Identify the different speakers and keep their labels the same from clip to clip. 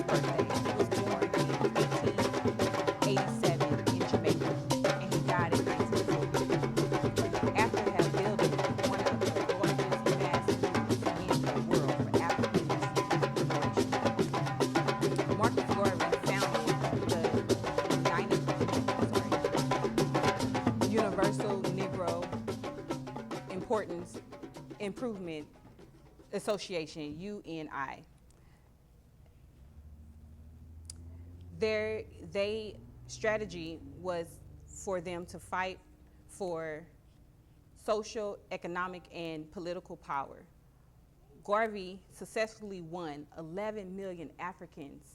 Speaker 1: birthday. He was born in 1887 in Jamaica, and he died in 1940. After having built one of the largest mass movements in the world for African liberation, Marcus Garvey founded the Universal Negro Improvement Association, UNI. Their strategy was for them to fight for social, economic, and political power. Garvey successfully won 11 million Africans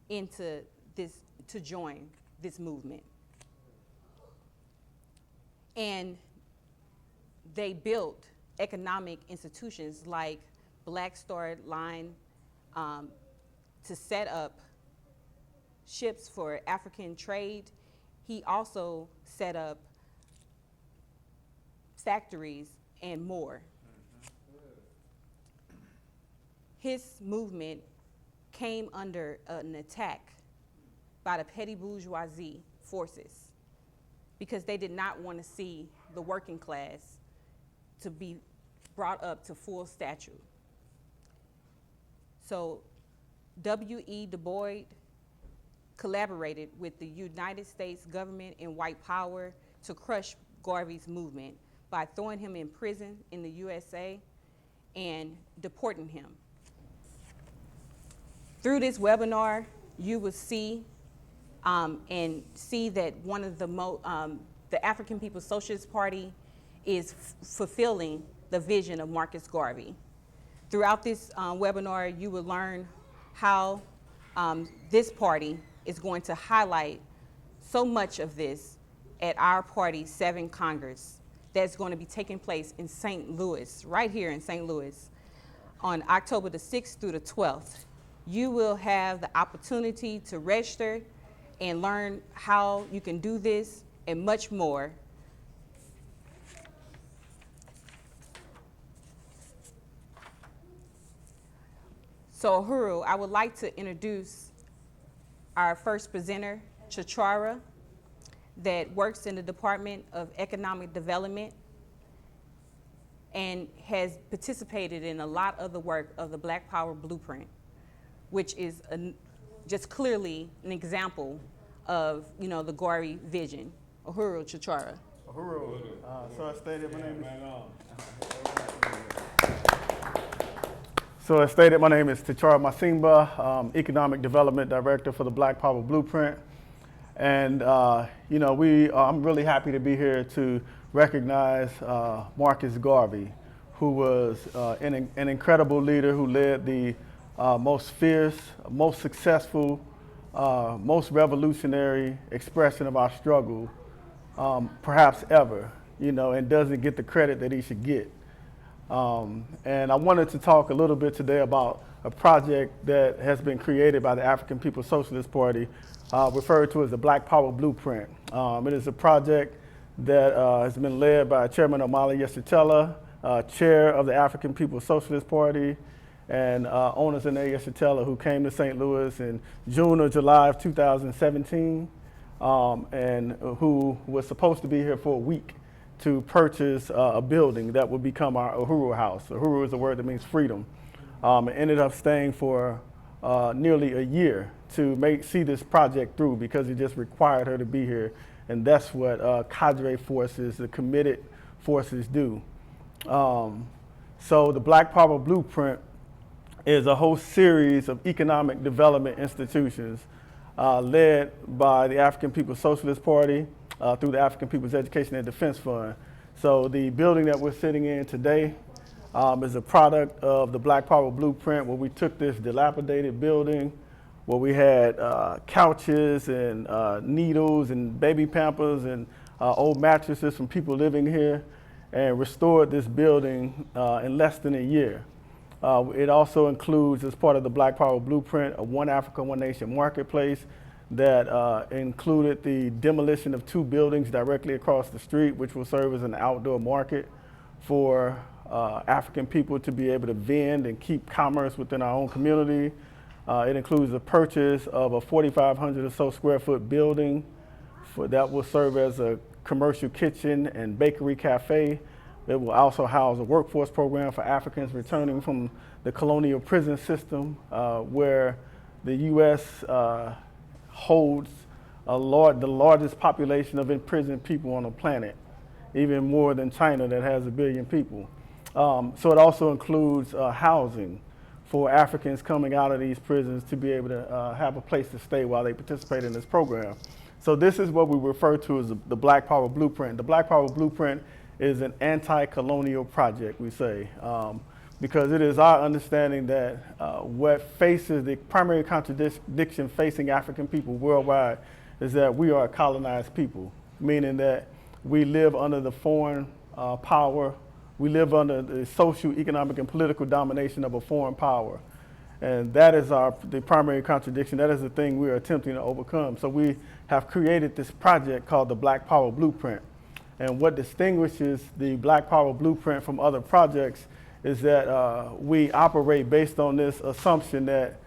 Speaker 1: to join this movement. And they built economic institutions like Black Star Line to set up ships for African trade. He also set up factories and more. His movement came under an attack by the petty bourgeoisie forces because they did not want to see the working class to be brought up to full stature. So W.E. Du Bois collaborated with the United States government and white power to crush Garvey's movement by throwing him in prison in the USA and deporting him. Through this webinar, you will see that one of the African People's Socialist Party is fulfilling the vision of Marcus Garvey. Throughout this webinar, you will learn how this party is going to highlight so much of this at our party's 7th Congress that's going to be taking place in St. Louis, right here in St. Louis, on October the 6th through the 12th. You will have the opportunity to register and learn how you can do this and much more. So Uhuru, I would like to introduce our first presenter, Ticharwa, that works in the Department of Economic Development and has participated in a lot of the work of the Black Power Blueprint, which is just clearly an example of the Garvey vision. Uhuru, Ticharwa.
Speaker 2: Uhuru. So I stated my name is Ticharwa Masimba, Economic Development Director for the Black Power Blueprint. And I'm really happy to be here to recognize Marcus Garvey, who was an incredible leader who led the most fierce, most successful, most revolutionary expression of our struggle, perhaps ever, and doesn't get the credit that he should get. And I wanted to talk a little bit today about a project that has been created by the African People's Socialist Party, referred to as the Black Power Blueprint. It is a project that has been led by Chairman Omali Yeshitela, chair of the African People's Socialist Party, and Owners and Yeshitela, who came to St. Louis in June or July of 2017, and who was supposed to be here for a week to purchase a building that would become our Uhuru House. Uhuru is a word that means freedom. It ended up staying for nearly a year to see this project through because it just required her to be here. And that's what cadre forces, the committed forces do. So the Black Power Blueprint is a whole series of economic development institutions led by the African People's Socialist Party through the African People's Education and Defense Fund. So the building that we're sitting in today is a product of the Black Power Blueprint, where we took this dilapidated building where we had couches and needles and baby pampers and old mattresses from people living here, and restored this building in less than a year. It also includes, as part of the Black Power Blueprint, a One Africa, One Nation marketplace that included the demolition of 2 buildings directly across the street, which will serve as an outdoor market for African people to be able to vend and keep commerce within our own community. It includes the purchase of a 4,500 or so square foot building that will serve as a commercial kitchen and bakery cafe. It will also house a workforce program for Africans returning from the colonial prison system, where the U.S. Holds the largest population of imprisoned people on the planet, even more than China that has 1 billion people. So it also includes housing for Africans coming out of these prisons to be able to have a place to stay while they participate in this program. So this is what we refer to as the Black Power Blueprint. The Black Power Blueprint is an anti-colonial project, we say, because it is our understanding that what faces the primary contradiction facing African people worldwide is that we are a colonized people, meaning that we live under the foreign power. We live under the social, economic, and political domination of a foreign power. And that is the primary contradiction. That is the thing we are attempting to overcome. So we have created this project called the Black Power Blueprint. And what distinguishes the Black Power Blueprint from other projects is that we operate based on this assumption that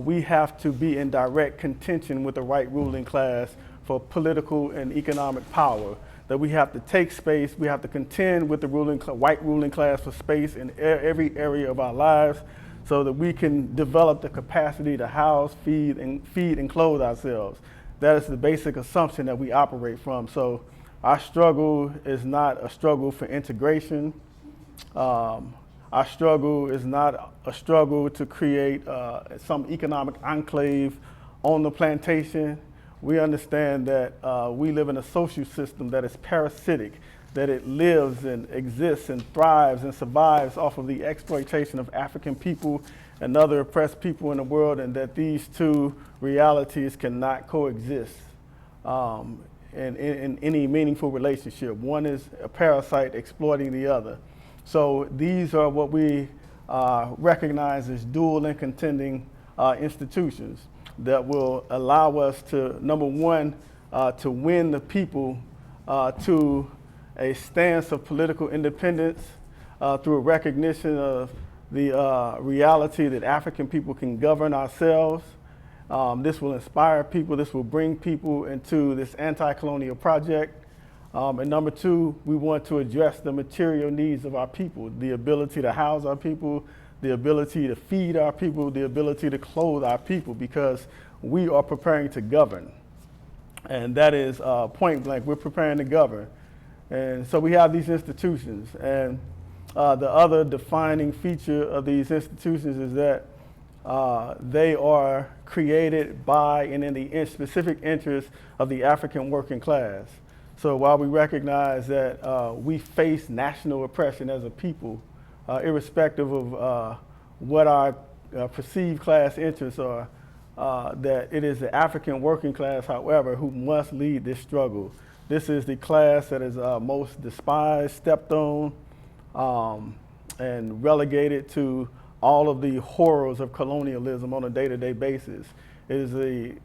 Speaker 2: we have to be in direct contention with the white ruling class for political and economic power, that we have to take space, we have to contend with the white ruling class for space in every area of our lives so that we can develop the capacity to house, feed, and clothe ourselves. That is the basic assumption that we operate from. So our struggle is not a struggle for integration. Our struggle is not a struggle to create some economic enclave on the plantation. We understand that we live in a social system that is parasitic, that it lives and exists and thrives and survives off of the exploitation of African people and other oppressed people in the world, and that these two realities cannot coexist in any meaningful relationship. One is a parasite exploiting the other. So these are what we recognize as dual and contending institutions that will allow us to, number one, to win the people to a stance of political independence through a recognition of the reality that African people can govern ourselves. This will inspire people, this will bring people into this anti-colonial project. And number two, we want to address the material needs of our people, the ability to house our people, the ability to feed our people, the ability to clothe our people, because we are preparing to govern. And that is point blank, we're preparing to govern. And so we have these institutions. And the other defining feature of these institutions is that they are created by and in the specific interest of the African working class. So while we recognize that we face national oppression as a people, irrespective of what our perceived class interests are, that it is the African working class, however, who must lead this struggle. This is the class that is most despised, stepped on, and relegated to all of the horrors of colonialism on a day-to-day basis. It is the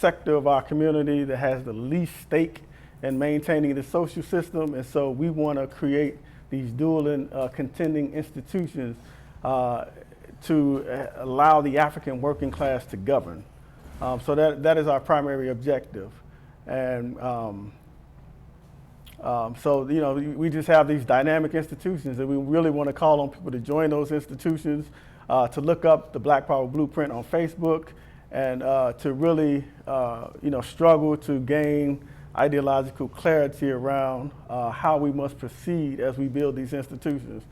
Speaker 2: sector of our community that has the least stake in maintaining the social system, and so we want to create these dual and contending institutions to allow the African working class to govern. So that is our primary objective. And so, you know, we just have these dynamic institutions, and we really want to call on people to join those institutions, to look up the Black Power Blueprint on Facebook, and to really, you know, struggle to gain ideological clarity around how we must proceed as we build these institutions.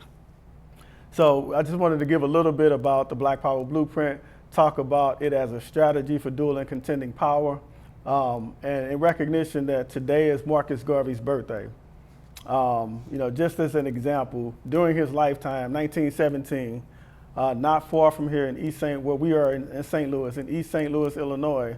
Speaker 2: So I just wanted to give a little bit about the Black Power Blueprint, talk about it as a strategy for dual and contending power, and in recognition that today is Marcus Garvey's birthday. You know, just as an example, during his lifetime, 1917, not far from here in East St. Well, we are in St. Louis, in East St. Louis, Illinois,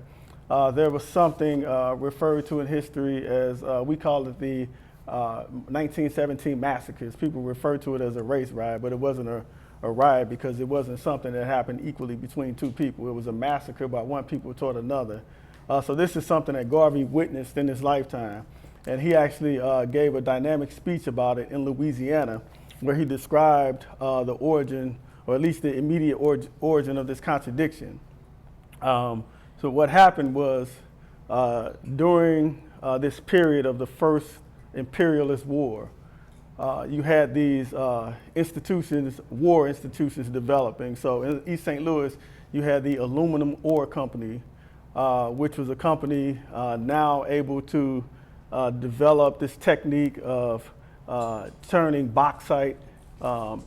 Speaker 2: there was something referred to in history as, we call it the 1917 massacres. People refer to it as a race riot, but it wasn't a riot because it wasn't something that happened equally between two people. It was a massacre by one people toward another. So this is something that Garvey witnessed in his lifetime. And he actually gave a dynamic speech about it in Louisiana, where he described the origin, or at least the immediate origin of this contradiction. So what happened was during this period of the first imperialist war, you had these institutions, war institutions developing. So in East St. Louis, you had the Aluminum Ore Company, which was a company now able to develop this technique of turning bauxite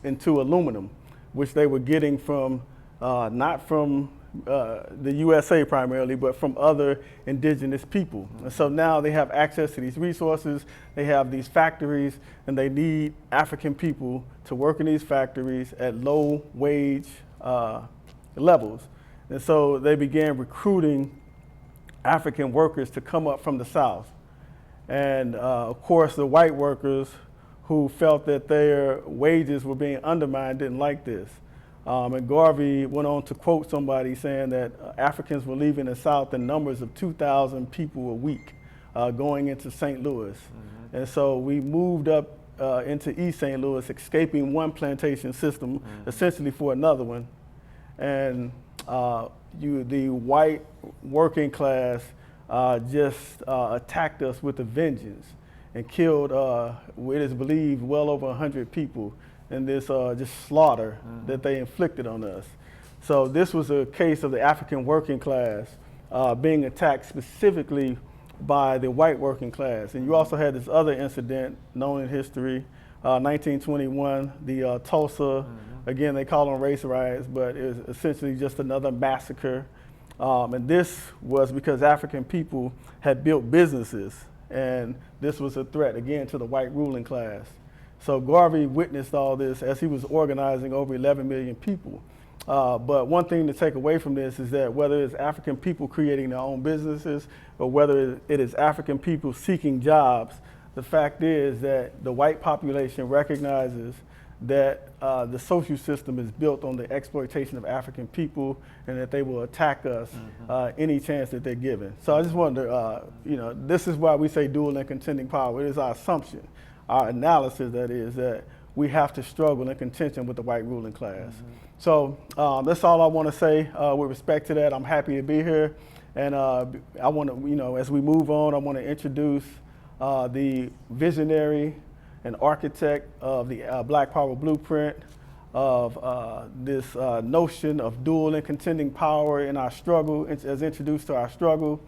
Speaker 2: into aluminum, which they were getting from, not from the USA primarily, but from other indigenous people. And so now they have access to these resources, they have these factories, and they need African people to work in these factories at low wage levels. And so they began recruiting African workers to come up from the South. And of course, the white workers who felt that their wages were being undermined didn't like this. And Garvey went on to quote somebody saying that Africans were leaving the South in numbers of 2,000 people a week going into St. Louis. Mm-hmm. And so we moved up into East St. Louis, escaping one plantation system, essentially for another one. And the white working class just attacked us with a vengeance and killed, it is believed, well over 100 people in this just slaughter that they inflicted on us. So this was a case of the African working class being attacked specifically by the white working class. And you also had this other incident known in history, 1921, the Tulsa, again, they call them race riots, but it was essentially just another massacre. And this was because African people had built businesses, and this was a threat, again, to the white ruling class. So Garvey witnessed all this as he was organizing over 11 million people. But one thing to take away from this is that whether it's African people creating their own businesses or whether it is African people seeking jobs, the fact is that the white population recognizes that the social system is built on the exploitation of African people and that they will attack us any chance that they're given. So I just wanted to, this is why we say dual and contending power. It is our assumption, our analysis, that is, that we have to struggle in contention with the white ruling class. So that's all I want to say with respect to that. I'm happy to be here. And I want to, as we move on, I want to introduce the visionary and architect of the Black Power Blueprint, of this notion of dual and contending power in our struggle, as introduced to our struggle,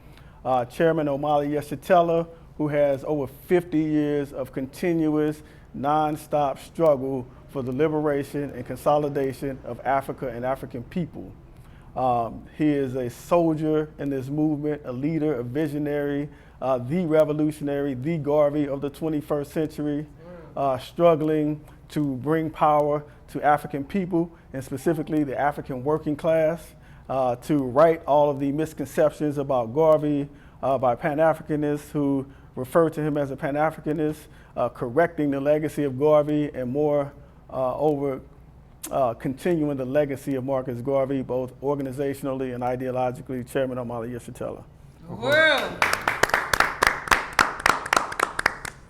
Speaker 2: Chairman Omali Yeshitela, who has over 50 years of continuous, nonstop struggle for the liberation and consolidation of Africa and African people. He is a soldier in this movement, a leader, a visionary, the revolutionary, the Garvey of the 21st century, struggling to bring power to African people, and specifically the African working class, to right all of the misconceptions about Garvey by Pan-Africanists who refer to him as a Pan-Africanist, correcting the legacy of Garvey, and more continuing the legacy of Marcus Garvey, both organizationally and ideologically. Chairman Omali Yeshitela.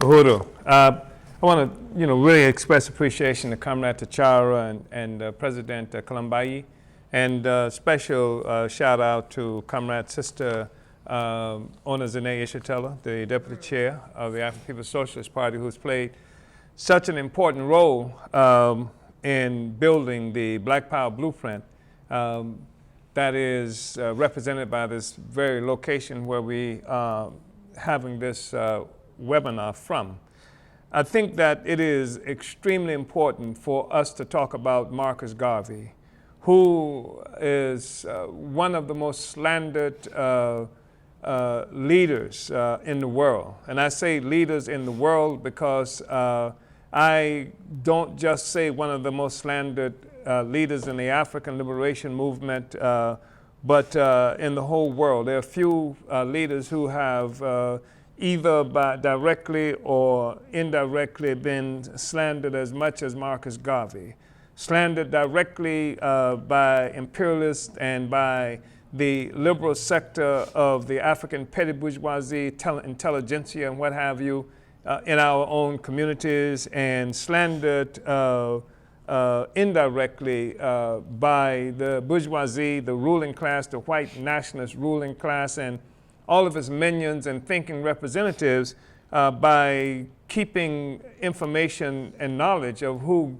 Speaker 3: Uhuru. I want to, really express appreciation to Comrade Ticharwa and President Kalambayi, and special shout out to Comrade Sister Onazene Yeshitela, the Deputy Chair of the African People's Socialist Party, who's played such an important role in building the Black Power Blueprint that is represented by this very location where we are having this webinar from. I think that it is extremely important for us to talk about Marcus Garvey, who is one of the most slandered leaders in the world. And I say leaders in the world because I don't just say one of the most slandered leaders in the African liberation movement, but in the whole world. There are few leaders who have either directly or indirectly been slandered as much as Marcus Garvey. Slandered directly by imperialists and by the liberal sector of the African petty bourgeoisie, intelligentsia and what have you, in our own communities, and slandered indirectly by the bourgeoisie, the ruling class, the white nationalist ruling class, and all of its minions and thinking representatives by keeping information and knowledge of who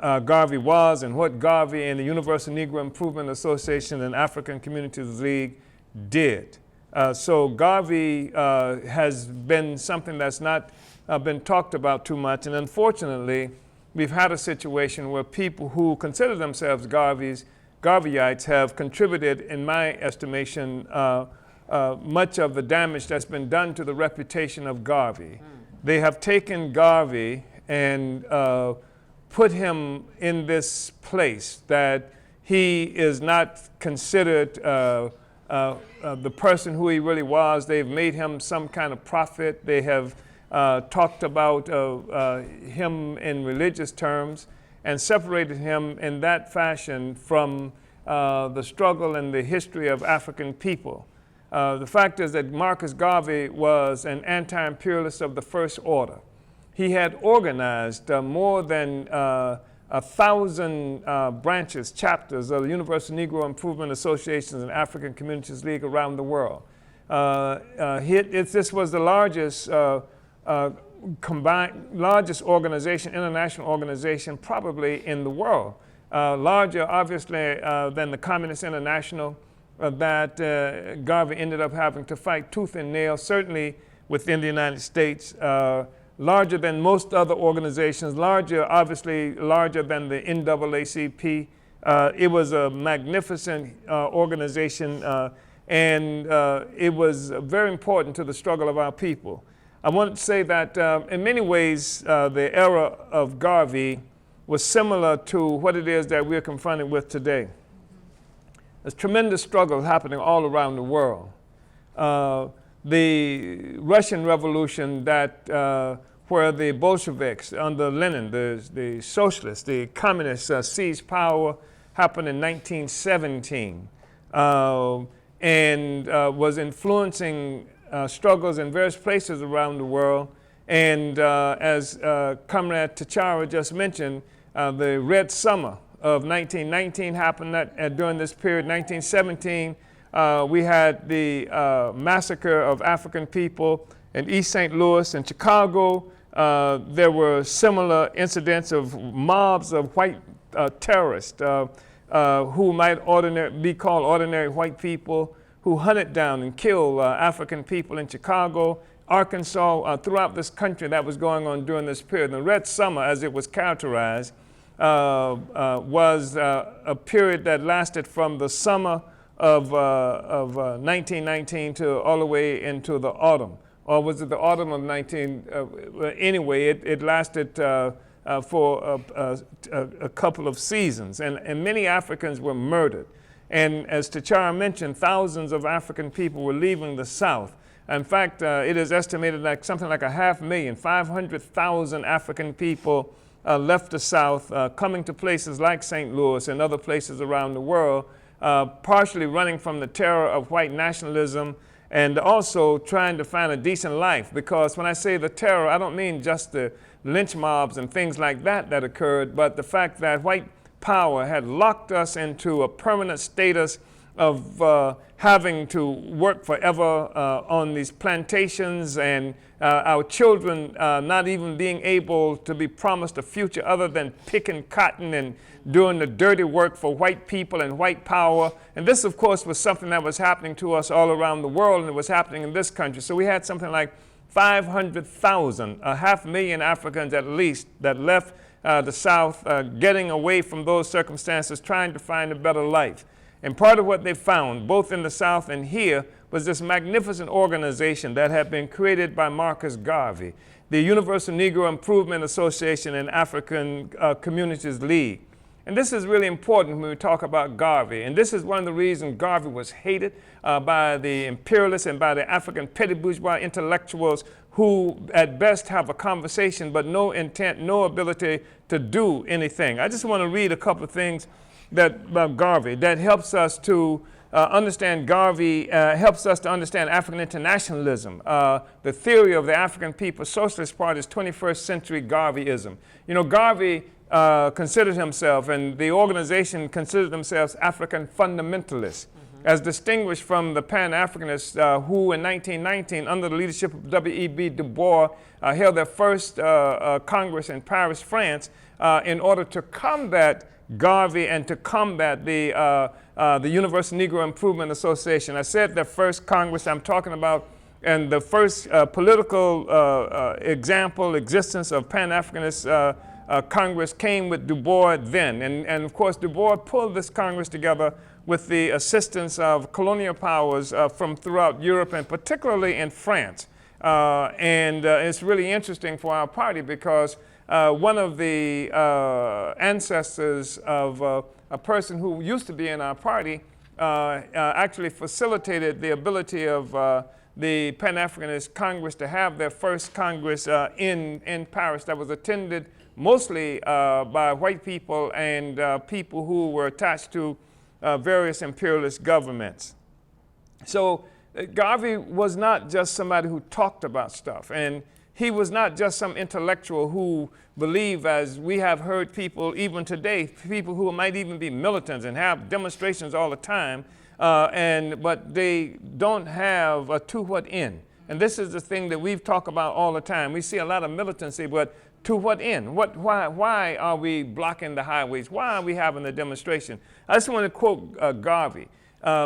Speaker 3: Garvey was and what Garvey and the Universal Negro Improvement Association and African Communities League did. So Garvey has been something that's not been talked about too much, and unfortunately, we've had a situation where people who consider themselves Garveyites have contributed, in my estimation, much of the damage that's been done to the reputation of Garvey. They have taken Garvey and put him in this place that he is not considered the person who he really was. They've made him some kind of prophet. They have talked about him in religious terms and separated him in that fashion from the struggle and the history of African people. The fact is that Marcus Garvey was an anti-imperialist of the first order. He had organized more than 1,000 branches, chapters of the Universal Negro Improvement Associations and African Communities League around the world. This was the largest largest organization, international organization, probably in the world. Larger, obviously, than the Communist International that Garvey ended up having to fight tooth and nail, certainly within the United States. Larger than most other organizations, obviously larger than the NAACP. It was a magnificent organization, and it was very important to the struggle of our people. I want to say that in many ways, the era of Garvey was similar to what it is that we're confronted with today. There's tremendous struggle happening all around the world. The Russian Revolution where the Bolsheviks under Lenin, the Socialists, the Communists seized power happened in 1917 and was influencing struggles in various places around the world. And as Comrade Ticharwa just mentioned, the Red Summer of 1919 happened during this period. 1917, we had the massacre of African people in East St. Louis and Chicago. There were similar incidents of mobs of white terrorists who might be called ordinary white people, who hunted down and killed African people in Chicago, Arkansas, throughout this country. That was going on during this period. The Red Summer, as it was characterized, was a period that lasted from the summer of 1919 to all the way into the autumn. Or was it the autumn of 19? Anyway, it lasted for a couple of seasons, and many Africans were murdered. And as Ticharwa mentioned, thousands of African people were leaving the South. In fact, it is estimated like something like 500,000, 500,000 African people left the South, coming to places like St. Louis and other places around the world, partially running from the terror of white nationalism and also trying to find a decent life. Because when I say the terror, I don't mean just the lynch mobs and things like that occurred, but the fact that white power had locked us into a permanent status of having to work forever on these plantations, and our children not even being able to be promised a future other than picking cotton and doing the dirty work for white people and white power. And this, of course, was something that was happening to us all around the world, and it was happening in this country. So we had something like 500,000, 500,000 Africans at least, that left the South, getting away from those circumstances, trying to find a better life. And part of what they found, both in the South and here, was this magnificent organization that had been created by Marcus Garvey, the Universal Negro Improvement Association and African Communities League. And this is really important when we talk about Garvey. And this is one of the reasons Garvey was hated by the imperialists and by the African petty bourgeois intellectuals who at best have a conversation but no intent, no ability to do anything. I just want to read a couple of things about Garvey that helps us to understand Garvey, helps us to understand African internationalism, the theory of the African People's Socialist Party's 21st century Garveyism. You know, Garvey considered himself, and the organization considered themselves African fundamentalists, as distinguished from the Pan-Africanists who in 1919, under the leadership of W.E.B. Du Bois, held their first Congress in Paris, France, in order to combat Garvey and to combat the Universal Negro Improvement Association. I said the first Congress I'm talking about, and the first political existence of Pan-Africanist Congress came with Du Bois then. And of course, Du Bois pulled this Congress together with the assistance of colonial powers from throughout Europe, and particularly in France. It's really interesting for our party because one of the ancestors of a person who used to be in our party actually facilitated the ability of the Pan-Africanist Congress to have their first Congress in Paris that was attended mostly by white people and people who were attached to various imperialist governments. So Garvey was not just somebody who talked about stuff, and he was not just some intellectual who believed, as we have heard people even today, people who might even be militants and have demonstrations all the time, but they don't have a to what end. And this is the thing that we've talked about all the time. We see a lot of militancy, but to what end? Why are we blocking the highways? Why are we having the demonstration? I just want to quote Garvey,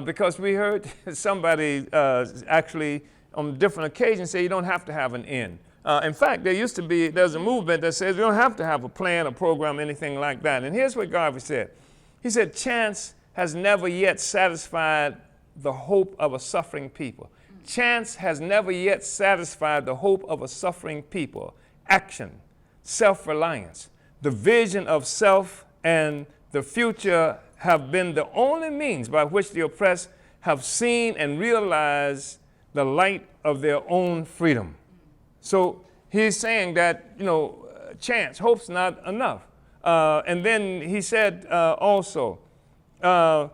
Speaker 3: because we heard somebody actually on different occasions say you don't have to have an end. In fact, there's a movement that says you don't have to have a plan, a program, anything like that. And here's what Garvey said. He said, chance has never yet satisfied the hope of a suffering people. Chance has never yet satisfied the hope of a suffering people. Action, self-reliance, the vision of self and the future have been the only means by which the oppressed have seen and realized the light of their own freedom. So he's saying that, chance, hope's not enough. And then he said also, the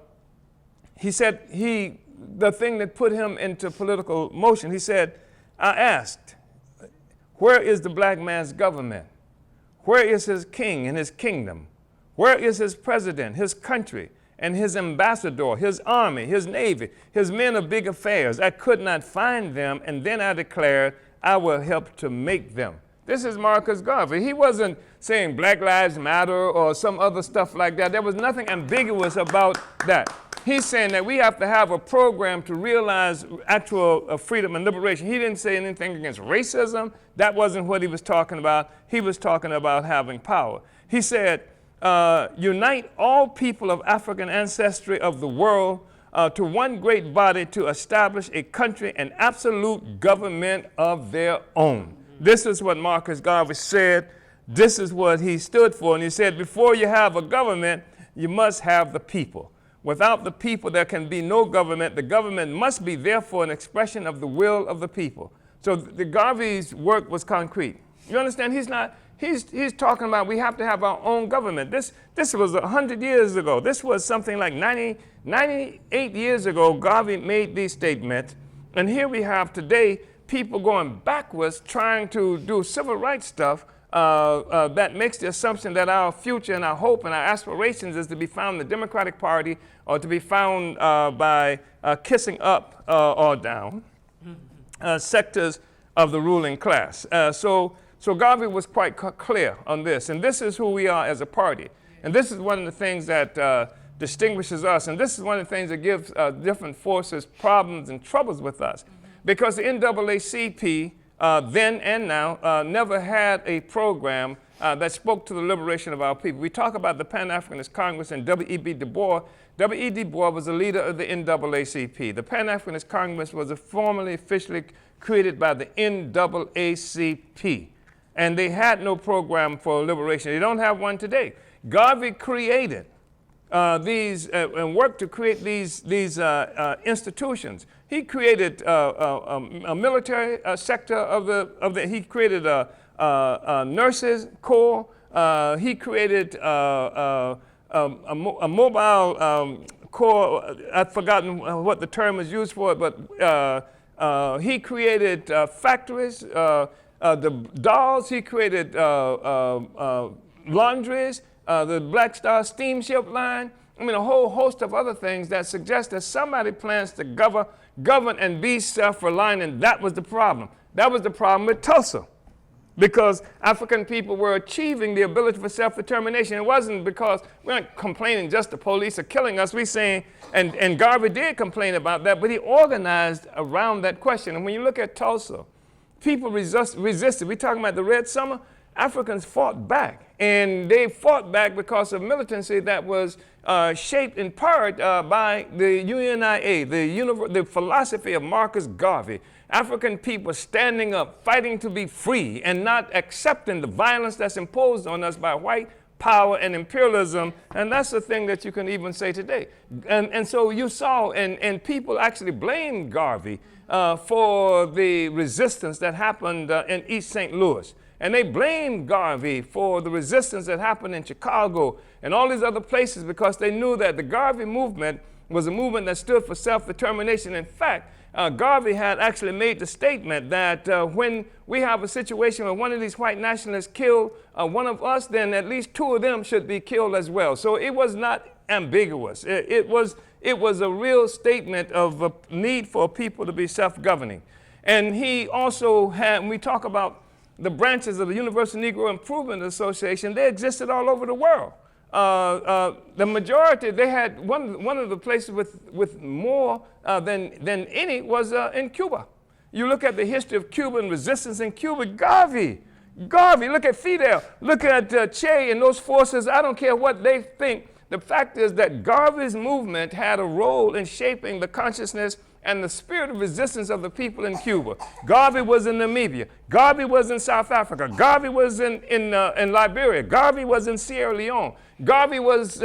Speaker 3: thing that put him into political motion, he said, I asked, where is the black man's government? Where is his king and his kingdom? Where is his president, his country, and his ambassador, his army, his navy, his men of big affairs? I could not find them, and then I declared, I will help to make them. This is Marcus Garvey. He wasn't saying Black Lives Matter or some other stuff like that. There was nothing ambiguous about that. He's saying that we have to have a program to realize actual freedom and liberation. He didn't say anything against racism. That wasn't what he was talking about. He was talking about having power. He said, unite all people of African ancestry of the world to one great body to establish a country and absolute government of their own. This is what Marcus Garvey said. This is what he stood for. And he said, before you have a government, you must have the people. Without the people, there can be no government. The government must be, therefore, an expression of the will of the people. So the Garvey's work was concrete. You understand? He's talking about we have to have our own government. This was 100 years ago. This was something like 98 years ago, Garvey made these statements. And here we have today people going backwards trying to do civil rights stuff that makes the assumption that our future and our hope and our aspirations is to be found in the Democratic Party or to be found by kissing up or down sectors of the ruling class. So Garvey was quite clear on this, and this is who we are as a party. And this is one of the things that distinguishes us, and this is one of the things that gives different forces problems and troubles with us. Because the NAACP, then and now, never had a program that spoke to the liberation of our people. We talk about the Pan-Africanist Congress and W.E.B. Du Bois. W.E. Du Bois was the leader of the NAACP. The Pan-Africanist Congress was formally, officially created by the NAACP. And they had no program for liberation. They don't have one today. Garvey created these and worked to create these institutions. He created a military sector of the. He created a nurses corps. He created a mobile corps. I've forgotten what the term is used for it, but he created factories. The dolls. He created laundries, the Black Star steamship line, I mean, a whole host of other things that suggest that somebody plans to govern and be self-reliant, and that was the problem. That was the problem with Tulsa, because African people were achieving the ability for self-determination. It wasn't because we weren't complaining just the police are killing us. We saying, and Garvey did complain about that, but he organized around that question. And when you look at Tulsa, people resisted. We're talking about the Red Summer. Africans fought back, and they fought back because of militancy that was shaped in part by the UNIA, the philosophy of Marcus Garvey. African people standing up, fighting to be free, and not accepting the violence that's imposed on us by white power and imperialism, and that's the thing that you can even say today. And so you saw, and people actually blamed Garvey for the resistance that happened in East St. Louis. And they blamed Garvey for the resistance that happened in Chicago and all these other places, because they knew that the Garvey movement was a movement that stood for self-determination. In fact, Garvey had actually made the statement that when we have a situation where one of these white nationalists killed one of us, then at least two of them should be killed as well. So it was not ambiguous. It was a real statement of a need for people to be self-governing. And he also had, when we talk about the branches of the Universal Negro Improvement Association, they existed all over the world. The majority, they had one of the places with more than any was in Cuba. You look at the history of Cuban resistance in Cuba, Garvey, look at Fidel, look at Che and those forces. I don't care what they think. The fact is that Garvey's movement had a role in shaping the consciousness and the spirit of resistance of the people in Cuba. Garvey was in Namibia. Garvey was in South Africa. Garvey was in Liberia. Garvey was in Sierra Leone. Garvey was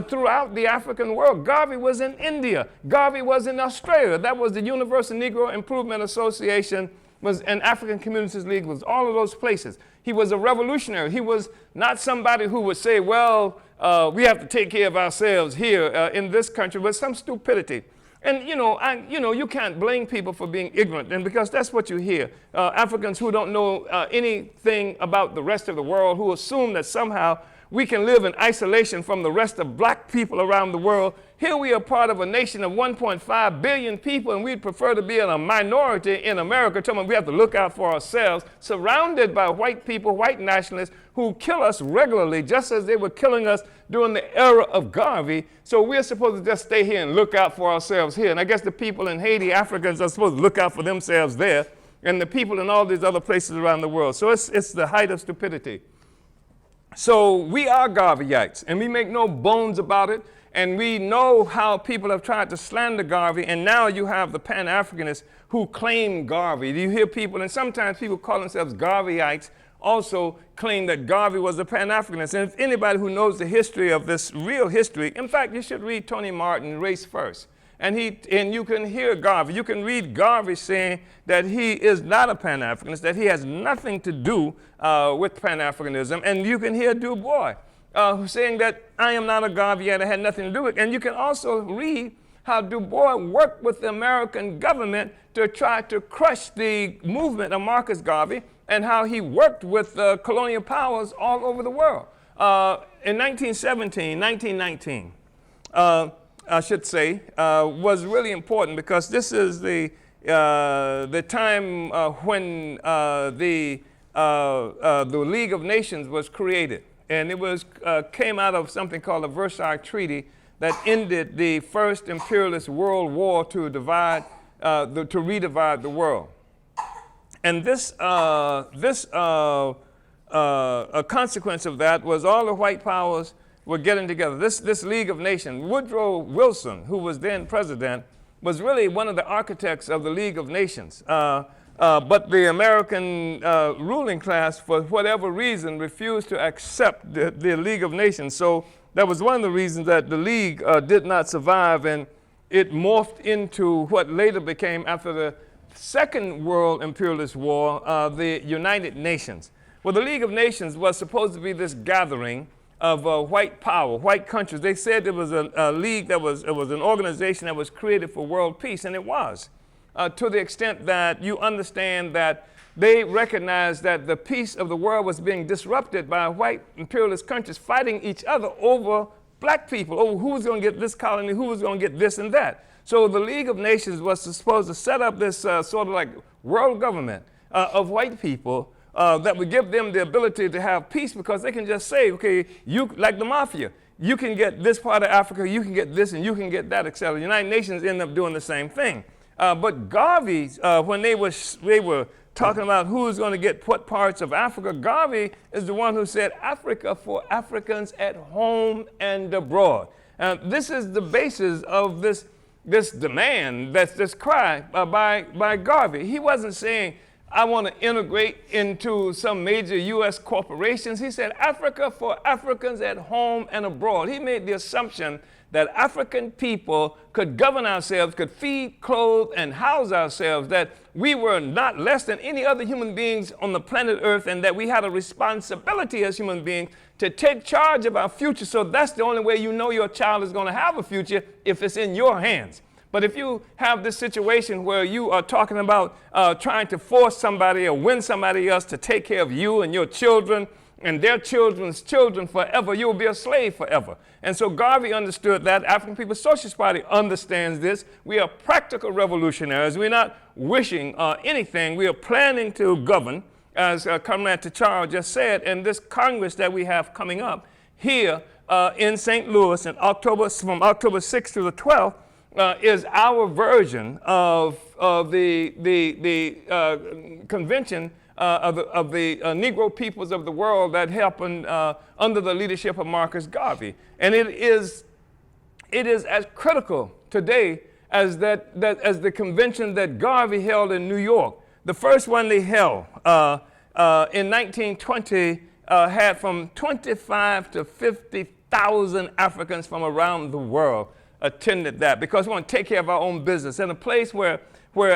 Speaker 3: throughout the African world. Garvey was in India. Garvey was in Australia. That was the Universal Negro Improvement Association, and African Communities League, was all of those places. He was a revolutionary. He was not somebody who would say, well, we have to take care of ourselves here in this country, with some stupidity. And you can't blame people for being ignorant, and because that's what you hear. Africans who don't know anything about the rest of the world, who assume that somehow we can live in isolation from the rest of black people around the world. Here we are part of a nation of 1.5 billion people, and we'd prefer to be in a minority in America, telling them we have to look out for ourselves, surrounded by white people, white nationalists, who kill us regularly, just as they were killing us during the era of Garvey. So we're supposed to just stay here and look out for ourselves here. And I guess the people in Haiti, Africans, are supposed to look out for themselves there, and the people in all these other places around the world. So it's the height of stupidity. So we are Garveyites, and we make no bones about it, and we know how people have tried to slander Garvey, and now you have the Pan-Africanists who claim Garvey. You hear people, and sometimes people call themselves Garveyites, also claim that Garvey was a Pan-Africanist. And if anybody who knows the history of this real history, in fact, you should read Tony Martin, Race First. And you can hear Garvey. You can read Garvey saying that he is not a Pan-Africanist, that he has nothing to do with Pan-Africanism. And you can hear Du Bois saying that I am not a Garveyite, I had nothing to do with it. And you can also read how Du Bois worked with the American government to try to crush the movement of Marcus Garvey, and how he worked with colonial powers all over the world. In 1919, I should say, was really important, because this is the time when the League of Nations was created. And it came out of something called the Versailles Treaty that ended the first imperialist world war to redivide the world. And a consequence of that was all the white powers were getting together. This League of Nations, Woodrow Wilson, who was then president, was really one of the architects of the League of Nations. But the American ruling class, for whatever reason, refused to accept the League of Nations. So that was one of the reasons that the League did not survive, and it morphed into what later became, after the Second World Imperialist War, the United Nations. Well, the League of Nations was supposed to be this gathering of white power, white countries. They said it was a league it was an organization that was created for world peace, and it was. to the extent that you understand that they recognized that the peace of the world was being disrupted by white imperialist countries fighting each other over black people, over who was going to get this colony, who was going to get this and that. So the League of Nations was supposed to set up this sort of like world government of white people that would give them the ability to have peace, because they can just say, okay, you, like the mafia, you can get this part of Africa, you can get this, and you can get that, etc. The United Nations ended up doing the same thing. But Garvey, when they were talking about who's going to get what parts of Africa, Garvey is the one who said Africa for Africans at home and abroad. This is the basis of this demand, this cry by Garvey. He wasn't saying, I want to integrate into some major U.S. corporations. He said Africa for Africans at home and abroad. He made the assumption that African people could govern ourselves, could feed, clothe, and house ourselves, that we were not less than any other human beings on the planet Earth, and that we had a responsibility as human beings to take charge of our future. So that's the only way you know your child is going to have a future, if it's in your hands. But if you have this situation where you are talking about trying to force somebody or win somebody else to take care of you and your children and their children's children forever, you will be a slave forever. And so Garvey understood that. African People's Socialist Party understands this. We are practical revolutionaries. We're not wishing anything. We are planning to govern, as Comrade Ticharwa just said, in this Congress that we have coming up here in St. Louis from October 6th to the 12th. Is our version of the convention of the Negro peoples of the world that happened under the leadership of Marcus Garvey. And it is as critical today as the convention that Garvey held in New York. The first one they held in 1920 had from 25 to 50,000 Africans from around the world attended that, because we want to take care of our own business. In a place where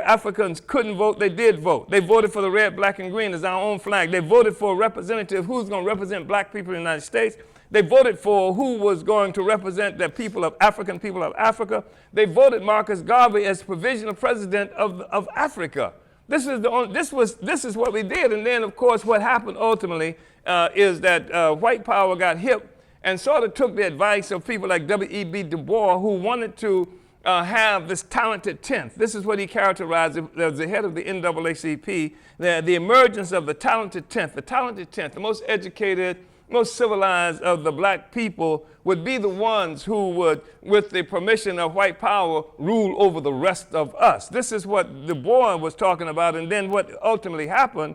Speaker 3: Africans couldn't vote, they did vote. They voted for the red, black, and green as our own flag. They voted for a representative who's going to represent black people in the United States. They voted for who was going to represent the people of African people of Africa. They voted Marcus Garvey as provisional president of Africa. This is what we did. And then, of course, what happened ultimately is that white power got hip and sort of took the advice of people like W.E.B. Du Bois, who wanted to have this talented tenth. This is what he characterized as the head of the NAACP, the emergence of the talented tenth. The talented tenth, the most educated, most civilized of the black people, would be the ones who would, with the permission of white power, rule over the rest of us. This is what Du Bois was talking about. And then what ultimately happened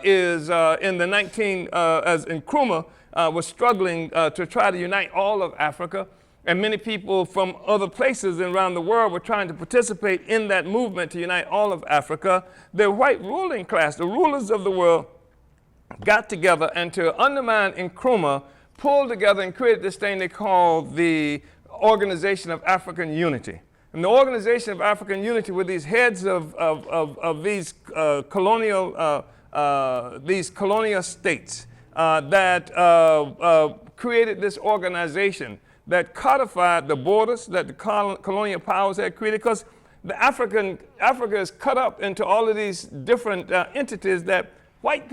Speaker 3: is in the as Nkrumah was struggling to try to unite all of Africa, and many people from other places around the world were trying to participate in that movement to unite all of Africa. The white ruling class, the rulers of the world, got together and to undermine Nkrumah, pulled together and created this thing they called the Organization of African Unity. And the Organization of African Unity were these heads of these colonial states that created this organization that codified the borders that the colonial powers had created, because Africa is cut up into all of these different entities that white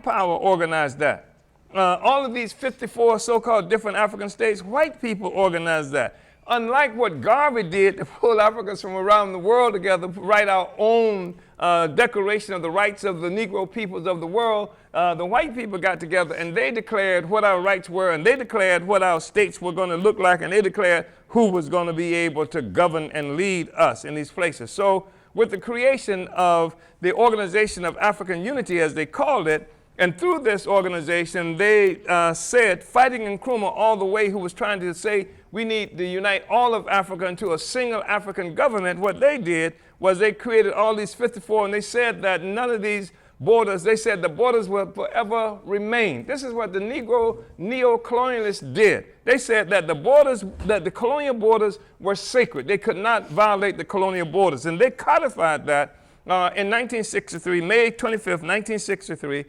Speaker 3: power organized that. All of these 54 so-called different African states, white people organized that. Unlike what Garvey did to pull Africans from around the world together, write our own Declaration of the Rights of the Negro Peoples of the World, the white people got together and they declared what our rights were, and they declared what our states were going to look like, and they declared who was going to be able to govern and lead us in these places. So with the creation of the Organization of African Unity, as they called it, and through this organization, they said, fighting Nkrumah all the way, who was trying to say we need to unite all of Africa into a single African government, what they did was they created all these 54, and they said that none of these borders, they said the borders will forever remain. This is what the Negro neo-colonialists did. They said that the colonial borders were sacred. They could not violate the colonial borders, and they codified that in 1963, May 25th, 1963, in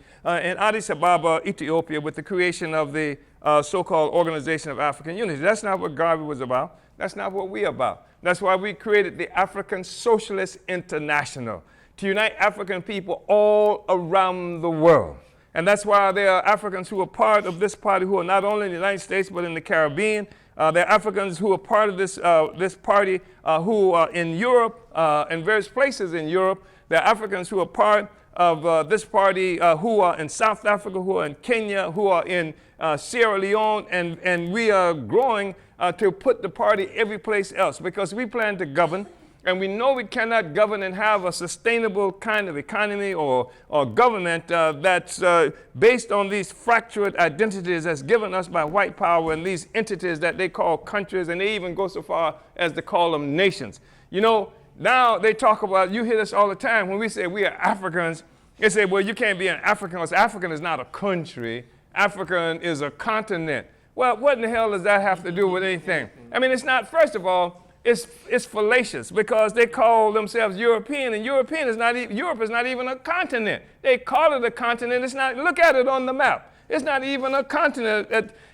Speaker 3: Addis Ababa, Ethiopia, with the creation of the so-called Organization of African Unity. That's not what Garvey was about. That's not what we're about. That's why we created the African Socialist International, to unite African people all around the world. And that's why there are Africans who are part of this party who are not only in the United States but in the Caribbean. There are Africans who are part of this party who are in Europe and various places in Europe. There are Africans who are part of this party who are in South Africa, who are in Kenya, who are in Sierra Leone, and we are growing to put the party every place else because we plan to govern. And we know we cannot govern and have a sustainable kind of economy or government that's based on these fractured identities that's given us by white power and these entities that they call countries, and they even go so far as to call them nations. You know, now they talk about, you hear this all the time, when we say we are Africans, they say, well, you can't be an African because African is not a country. African is a continent. Well, what in the hell does that have to do with anything? I mean, it's not, first of all, it's fallacious because they call themselves European, and Europe is not even a continent. They call it a continent. It's not. Look at it on the map. It's not even a continent.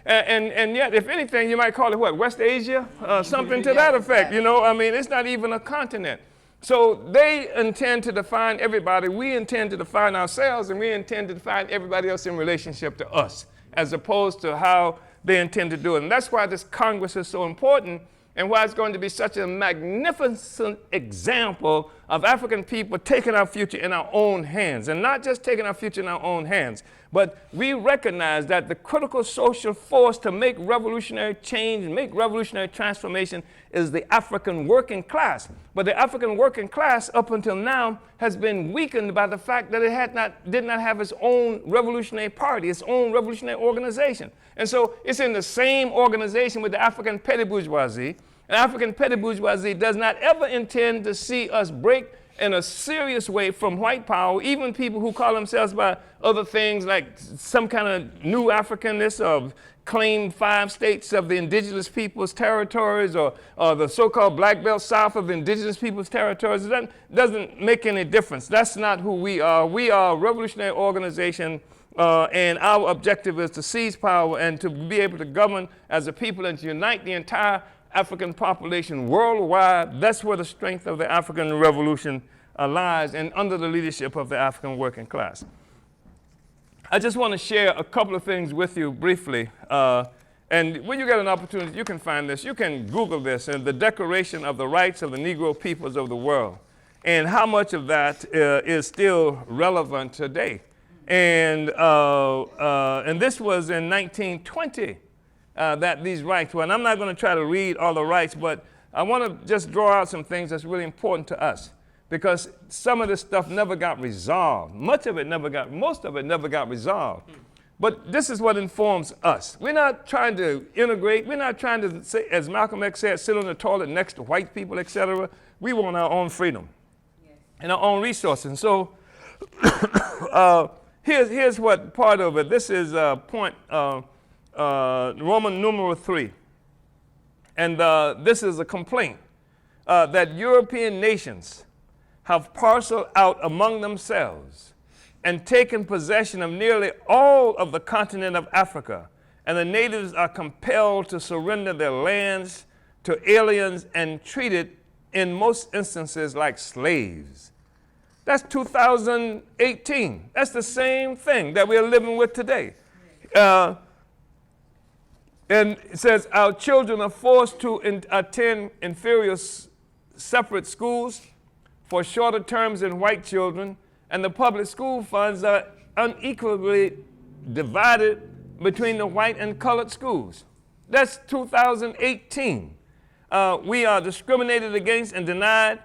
Speaker 3: And yet, if anything, you might call it what? West Asia? Something to that effect. You know, I mean, it's not even a continent. So they intend to define everybody. We intend to define ourselves, and we intend to define everybody else in relationship to us, as opposed to how they intend to do it. And that's why this Congress is so important, and why it's going to be such a magnificent example of African people taking our future in our own hands. And not just taking our future in our own hands, but we recognize that the critical social force to make revolutionary change, make revolutionary transformation is the African working class. But the African working class, up until now, has been weakened by the fact that it did not have its own revolutionary party, its own revolutionary organization. And so it's in the same organization with the African petty bourgeoisie. And African petty bourgeoisie does not ever intend to see us break in a serious way from white power, even people who call themselves by other things like some kind of new Africanness of claim 5 states of the indigenous people's territories or the so-called black belt south of the indigenous people's territories. That doesn't make any difference. That's not who we are. We are a revolutionary organization. And our objective is to seize power and to be able to govern as a people and to unite the entire African population worldwide. That's where the strength of the African Revolution lies, and under the leadership of the African working class. I just want to share a couple of things with you briefly. And when you get an opportunity, you can find this. You can Google this, and the Declaration of the Rights of the Negro Peoples of the World, and how much of that is still relevant today. And this was in 1920 that these rights were. And I'm not going to try to read all the rights, but I want to just draw out some things that's really important to us, because some of this stuff never got resolved. Most of it never got resolved. But this is what informs us. We're not trying to integrate. We're not trying to, say, as Malcolm X said, sit on the toilet next to white people, etc. We want our own freedom and our own resources. And so here's what part of it. This is point Roman numeral 3. And this is a complaint that European nations have parceled out among themselves and taken possession of nearly all of the continent of Africa, and the natives are compelled to surrender their lands to aliens and treated in most instances like slaves. That's 2018. That's the same thing that we're living with today. And it says our children are forced to attend inferior separate schools for shorter terms than white children, and the public school funds are unequally divided between the white and colored schools. That's 2018. We are discriminated against and denied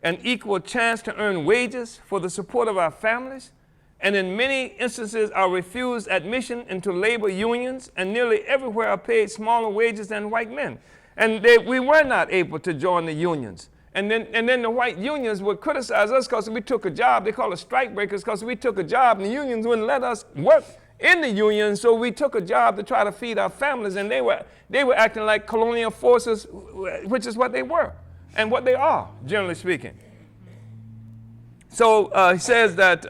Speaker 3: an equal chance to earn wages for the support of our families, and in many instances are refused admission into labor unions, and nearly everywhere are paid smaller wages than white men. And we were not able to join the unions. And then the white unions would criticize us because we took a job. They call us strike breakers because we took a job, and the unions wouldn't let us work in the union, so we took a job to try to feed our families, and they were acting like colonial forces, which is what they were and what they are, generally speaking. So he says that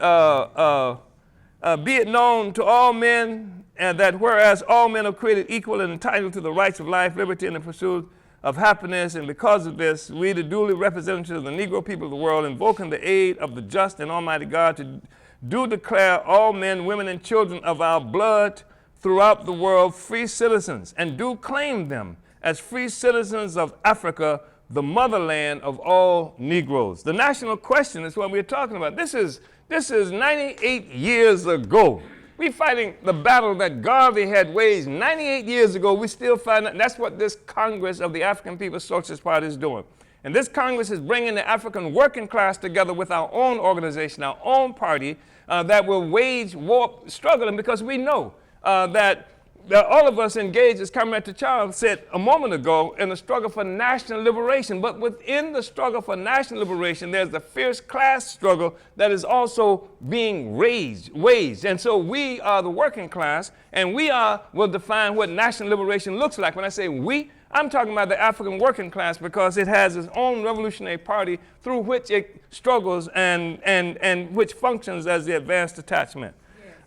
Speaker 3: be it known to all men, and that whereas all men are created equal and entitled to the rights of life, liberty, and the pursuit of happiness, and because of this, we, the duly representatives of the Negro people of the world, invoking the aid of the just and almighty God, do declare all men, women, and children of our blood throughout the world free citizens, and do claim them as free citizens of Africa, the motherland of all Negroes. The national question is what we're talking about. This is 98 years ago. We're fighting the battle that Garvey had waged 98 years ago. We still fight it. That's what this Congress of the African People's Socialist Party is doing. And this Congress is bringing the African working class together with our own organization, our own party, that will wage war struggling, because we know that all of us engaged, as Comrade Ticharwa said a moment ago, in a struggle for national liberation. But within the struggle for national liberation, there's the fierce class struggle that is also being waged. And so we are the working class, and will define what national liberation looks like. When I say we, I'm talking about the African working class, because it has its own revolutionary party through which it struggles and which functions as the advanced detachment.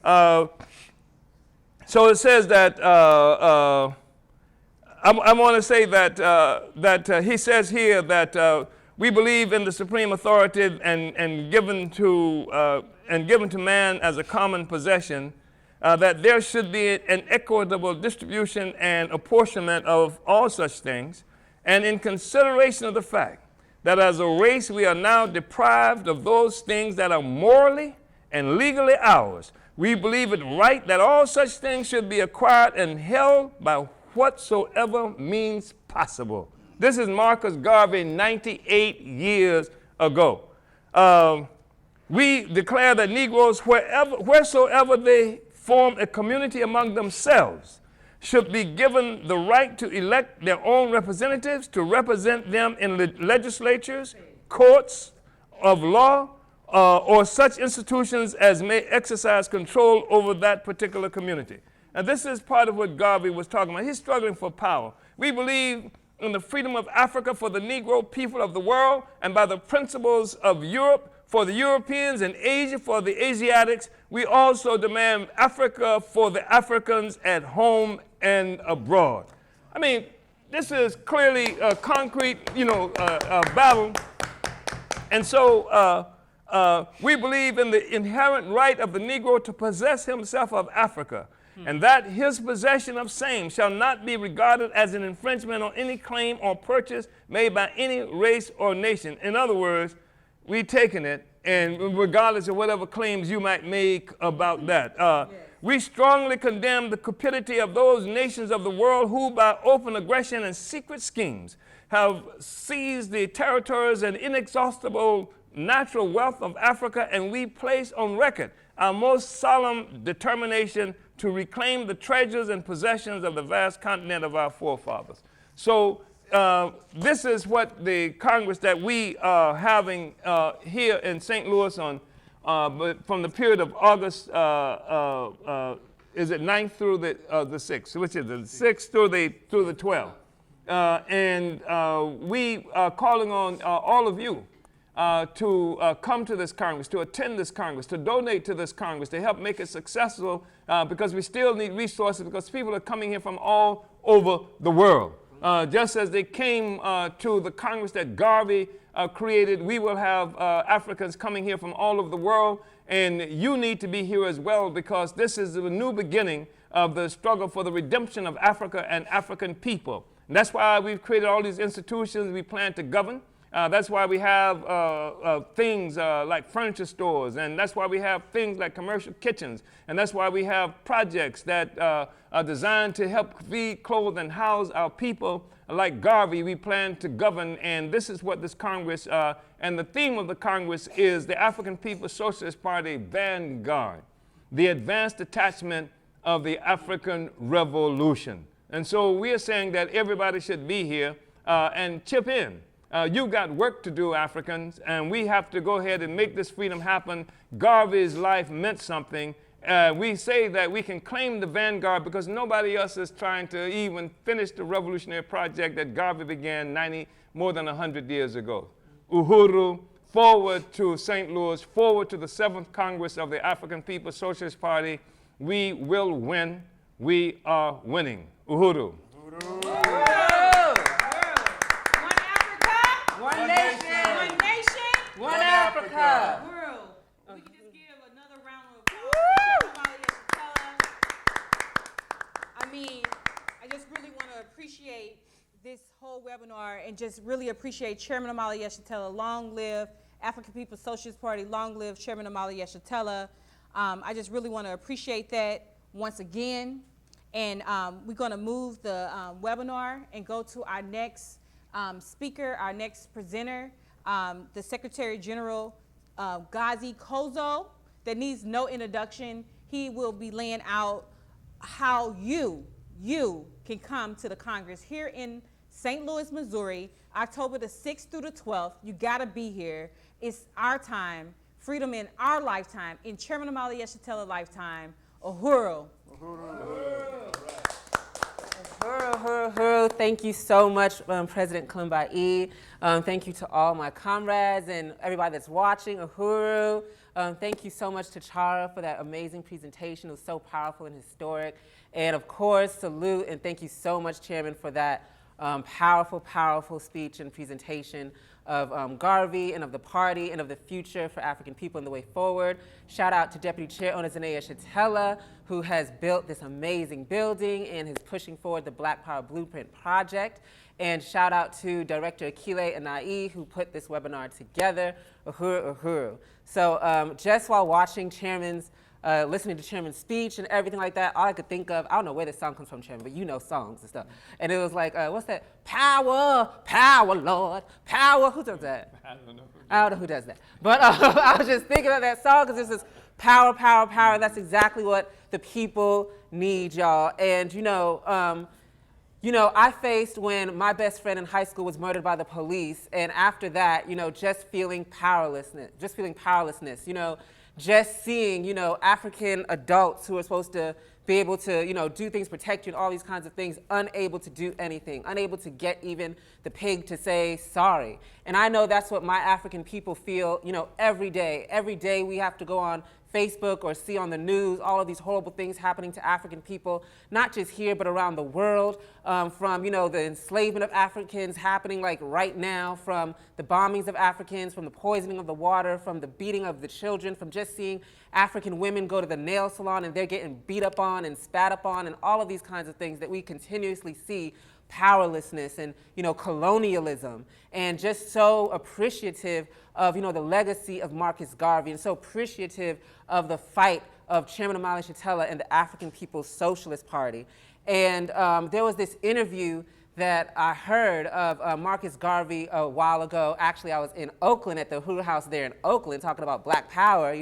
Speaker 3: Yeah. So it says that, I want to say that he says here that we believe in the supreme authority and given to man as a common possession, that there should be an equitable distribution and apportionment of all such things, and in consideration of the fact that as a race we are now deprived of those things that are morally and legally ours, we believe it right that all such things should be acquired and held by whatsoever means possible. This is Marcus Garvey 98 years ago. We declare that Negroes, wheresoever they form a community among themselves, should be given the right to elect their own representatives to represent them in legislatures, courts of law, or such institutions as may exercise control over that particular community. And this is part of what Garvey was talking about. He's struggling for power. We believe in the freedom of Africa for the Negro people of the world, and by the principles of Europe for the Europeans and Asia for the Asiatics. We also demand Africa for the Africans at home and abroad. I mean, this is clearly a concrete, battle. And so we believe in the inherent right of the Negro to possess himself of Africa, and that his possession of same shall not be regarded as an infringement on any claim or purchase made by any race or nation. In other words, we taking it, and regardless of whatever claims you might make about that. We strongly condemn the cupidity of those nations of the world who, by open aggression and secret schemes, have seized the territories and inexhaustible natural wealth of Africa, and we place on record our most solemn determination to reclaim the treasures and possessions of the vast continent of our forefathers. So this is what the Congress that we are having here in St. Louis on from the period of August, is it 9th through the 6th? Which is the 6th through the 12th. And we are calling on all of you to come to this Congress, to attend this Congress, to donate to this Congress, to help make it successful, because we still need resources, because people are coming here from all over the world. Just as they came to the Congress that Garvey created, we will have Africans coming here from all over the world, and you need to be here as well, because this is the new beginning of the struggle for the redemption of Africa and African people. And that's why we've created all these institutions we plan to govern. That's why we have things like furniture stores, and that's why we have things like commercial kitchens, and that's why we have projects that are designed to help feed, clothe, and house our people. Like Garvey, we plan to govern, and this is what this Congress, and the theme of the Congress is the African People's Socialist Party Vanguard, the advanced detachment of the African Revolution. And so we are saying that everybody should be here and chip in. You've got work to do, Africans, and we have to go ahead and make this freedom happen. Garvey's life meant something. We say that we can claim the vanguard because nobody else is trying to even finish the revolutionary project that Garvey began more than 100 years ago. Uhuru, forward to St. Louis, forward to the 7th Congress of the African People's Socialist Party. We will win. We are winning. Uhuru. Uhuru.
Speaker 1: appreciate this whole webinar and just really appreciate Chairman Omali Yeshitela. Long live African People's Socialist Party. Long live Chairman Omali Yeshitela. I just really want to appreciate that once again. And we're going to move the webinar and go to our next speaker, our next presenter, the Secretary General Gazi Kodzo, that needs no introduction. He will be laying out how you can come to the Congress here in St. Louis, Missouri, October the 6th through the 12th. You gotta be here. It's our time, freedom in our lifetime, in Chairman Omali Yeshitela lifetime. Uhuru.
Speaker 4: Thank you so much, President Kalambayi. Thank you to all my comrades and everybody that's watching. Uhuru. Thank you so much to Ticharwa for that amazing presentation. It was so powerful and historic. And of course, salute and thank you so much, Chairman, for that powerful speech and presentation of Garvey and of the party and of the future for African people and the way forward. Shout out to Deputy Chair Omali Yeshitela, who has built this amazing building and is pushing forward the Black Power Blueprint project. And shout out to Director Akile Anai, who put this webinar together. Uhuru. So just while watching Chairman's listening to Chairman's speech and everything like that, all I could think of, I don't know where this song comes from, Chairman, but you know songs and stuff. And it was like, what's that? Power, power, Lord, power. Who does that? I don't know who does that. But I was just thinking of that song because this is power, power, power. That's exactly what the people need, y'all. And you know, I faced when my best friend in high school was murdered by the police, and after that, just feeling powerlessness, just seeing, African adults who are supposed to be able to, do things, protect you, and all these kinds of things, unable to do anything, unable to get even the pig to say sorry. And I know that's what my African people feel, every day. Every day we have to go on Facebook or see on the news all of these horrible things happening to African people, not just here, but around the world, from, the enslavement of Africans happening like right now, from the bombings of Africans, from the poisoning of the water, from the beating of the children, from just seeing African women go to the nail salon and they're getting beat up on and spat up on, and all of these kinds of things that we continuously see. Powerlessness and colonialism, and just so appreciative of the legacy of Marcus Garvey, and so appreciative of the fight of Chairman Omali Yeshitela and the African People's Socialist Party. And there was this interview that I heard of Marcus Garvey a while ago. Actually, I was in Oakland at the Uhuru House there in Oakland talking about Black Power,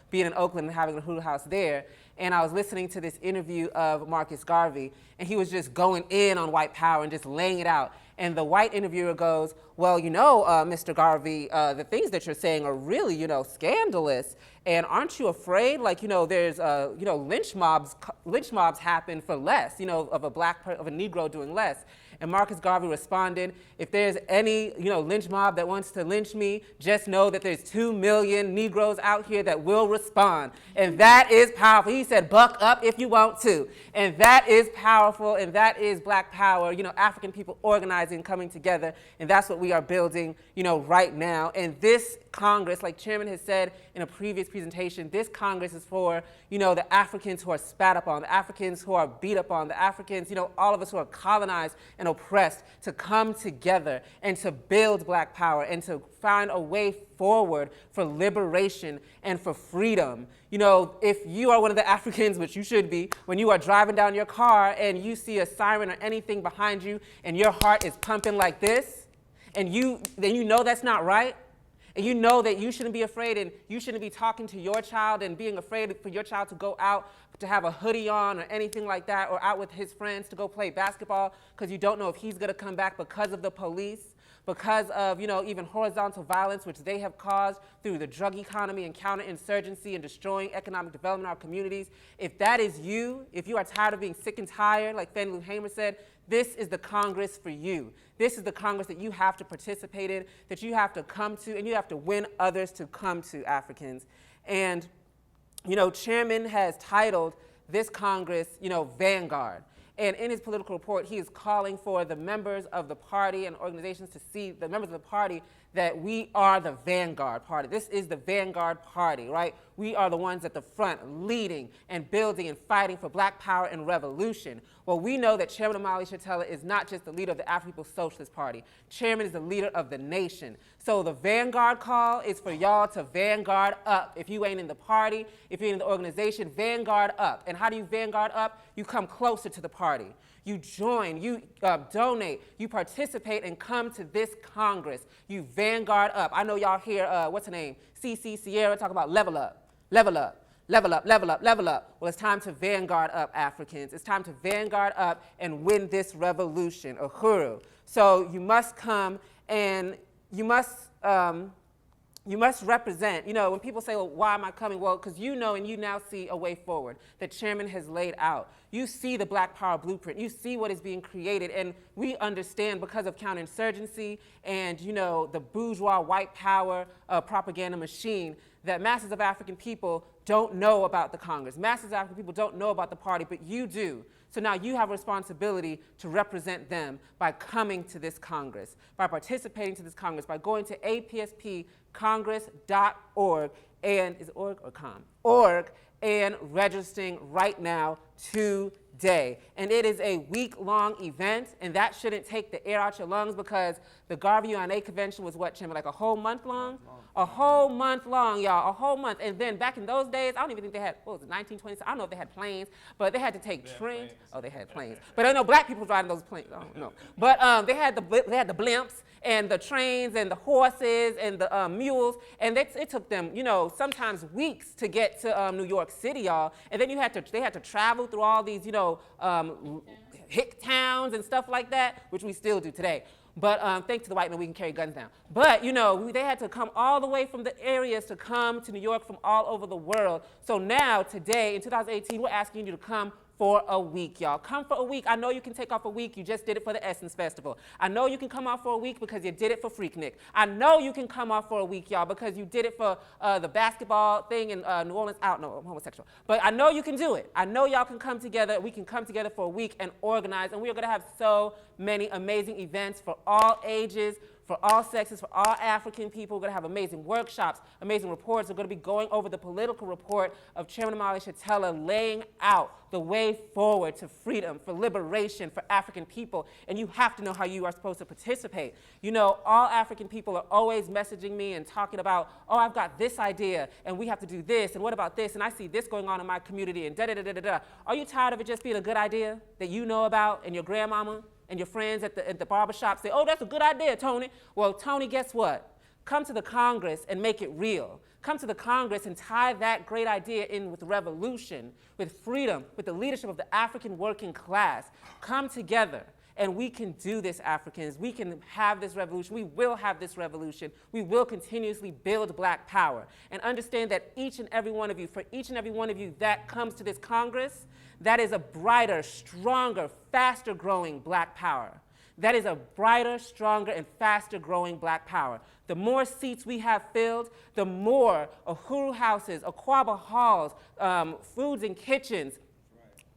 Speaker 4: being in Oakland and having the Uhuru House there. And I was listening to this interview of Marcus Garvey, and he was just going in on white power and just laying it out. And the white interviewer goes, well, Mr. Garvey, the things that you're saying are really, scandalous. And aren't you afraid, there's, lynch mobs happen for less, of a Negro doing less. And Marcus Garvey responded, if there's any, lynch mob that wants to lynch me, just know that there's 2 million Negroes out here that will respond. And that is powerful. He said, buck up if you want to. And that is powerful, and that is Black power, African people organizing, coming together. And that's what we are building, right now. And this Congress, like Chairman has said in a previous presentation, this Congress is for, the Africans who are spat upon, the Africans who are beat upon, the Africans, all of us who are colonized and oppressed, to come together and to build Black power and to find a way forward for liberation and for freedom. If you are one of the Africans, which you should be, when you are driving down your car and you see a siren or anything behind you and your heart is pumping like this, and then you know that's not right, and you know that you shouldn't be afraid, and you shouldn't be talking to your child and being afraid for your child to go out to have a hoodie on or anything like that, or out with his friends to go play basketball because you don't know if he's going to come back because of the police, because of, even horizontal violence, which they have caused through the drug economy and counterinsurgency and destroying economic development in our communities. If that is you, if you are tired of being sick and tired, like Fannie Lou Hamer said, this is the Congress for you. This is the Congress that you have to participate in, that you have to come to, and you have to win others to come to, Africans. And, Chairman has titled this Congress, Vanguard. And in his political report, he is calling for the members of the party and organizations to see, the members of the party, that we are the vanguard party. This is the vanguard party, right? We are the ones at the front leading and building and fighting for black power and revolution. Well, we know that Chairman Omali Yeshitela is not just the leader of the African People's Socialist Party. Chairman is the leader of the nation. So the vanguard call is for y'all to vanguard up. If you ain't in the party, if you're in the organization, vanguard up. And how do you vanguard up? You come closer to the party. You join, you donate, you participate and come to this Congress. You vanguard up. I know y'all hear, what's her name? CC Sierra talk about level up, level up, level up, level up, level up. Well, it's time to vanguard up, Africans. It's time to vanguard up and win this revolution, Uhuru. So you must come and you must represent. You know, when people say, well, why am I coming? Well, because you know and you now see a way forward that Chairman has laid out. You see the Black Power blueprint. You see what is being created. And we understand because of counterinsurgency and, you know, the bourgeois white power propaganda machine that masses of African people don't know about the Congress. Masses of African people don't know about the party, but you do. So now you have a responsibility to represent them by coming to this Congress, by participating to this Congress, by going to apspcongress.org and, is it org or com? Org, and registering right now today. And it is a week-long event, and that shouldn't take the air out your lungs because the Garvey Andenet convention was what, Chairman, like a whole month long? A whole month long, y'all, a whole month. And then back in those days, I don't even think they had, what was it, 1920s? I don't know if they had planes, but they had to take trains. Oh, they had planes. But I know black people driving those planes, I don't know. But they had the blimps and the trains and the horses and the mules, and it took them, you know, sometimes weeks to get to New York City, y'all. And then they had to travel through all these, you know, hick towns and stuff like that, which we still do today. But thanks to the white men, we can carry guns down. But, you know, they had to come all the way from the areas to come to New York from all over the world. So now, today, in 2018, we're asking you to come for a week, y'all. Come for a week. I know you can take off a week. You just did it for the Essence Festival. I know you can come off for a week because you did it for Freaknik. I know you can come off for a week, y'all, because you did it for the basketball thing in New Orleans. I don't know, I'm homosexual. But I know you can do it. I know y'all can come together. We can come together for a week and organize. And we are going to have so many amazing events for all ages, for all sexes, for all African people. We're going to have amazing workshops, amazing reports. We're going to be going over the political report of Chairman Omali Yeshitela laying out the way forward to freedom, for liberation, for African people. And you have to know how you are supposed to participate. You know, all African people are always messaging me and talking about, oh, I've got this idea, and we have to do this, and what about this, and I see this going on in my community, and da-da-da-da-da-da. Are you tired of it just being a good idea that you know about, and your grandmama and your friends at the barbershop say, oh, that's a good idea, Tony? Well, Tony, guess what? Come to the Congress and make it real. Come to the Congress and tie that great idea in with revolution, with freedom, with the leadership of the African working class. Come together, and we can do this, Africans. We can have this revolution. We will have this revolution. We will continuously build black power. And understand that each and every one of you, for each and every one of you that comes to this Congress, that is a brighter, stronger, faster growing black power. That is a brighter, stronger, and faster growing black power. The more seats we have filled, the more Uhuru houses, Akwaba halls, foods and kitchens,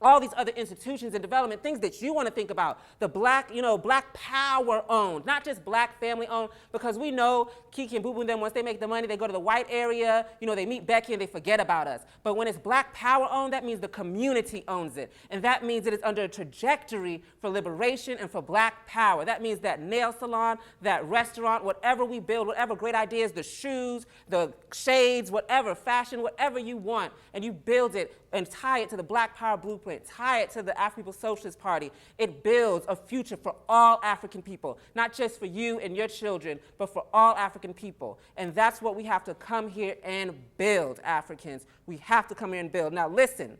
Speaker 4: all these other institutions and development, things that you want to think about. The black, you know, black power owned, not just black family owned, because we know Kiki and Boo Boo and them, once they make the money, they go to the white area, you know, they meet Becky and they forget about us. But when it's black power owned, that means the community owns it. And that means it is under a trajectory for liberation and for black power. That means that nail salon, that restaurant, whatever we build, whatever great ideas, the shoes, the shades, whatever, fashion, whatever you want, and you build it and tie it to the Black Power blueprint, tie it to the African People's Socialist Party. It builds a future for all African people, not just for you and your children, but for all African people. And that's what we have to come here and build, Africans. We have to come here and build. Now listen.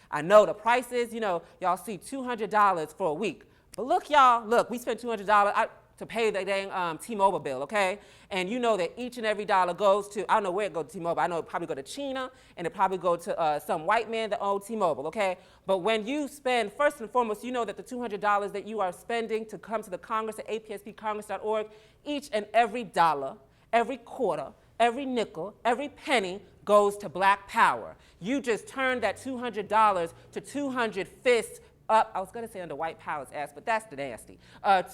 Speaker 4: I know the prices, you know, y'all see $200 for a week. But look, y'all, look, we spent $200 to pay the dang T-Mobile bill, okay? And you know that each and every dollar goes to, I don't know where it goes to T-Mobile. I know it probably go to China, and it probably go to some white man that owns T-Mobile, okay? But when you spend, first and foremost, you know that the $200 that you are spending to come to the Congress at apspcongress.org, each and every dollar, every quarter, every nickel, every penny goes to black power. You just turned that $200 to 200 fists up, I was gonna say under white power's ass, but that's the nasty.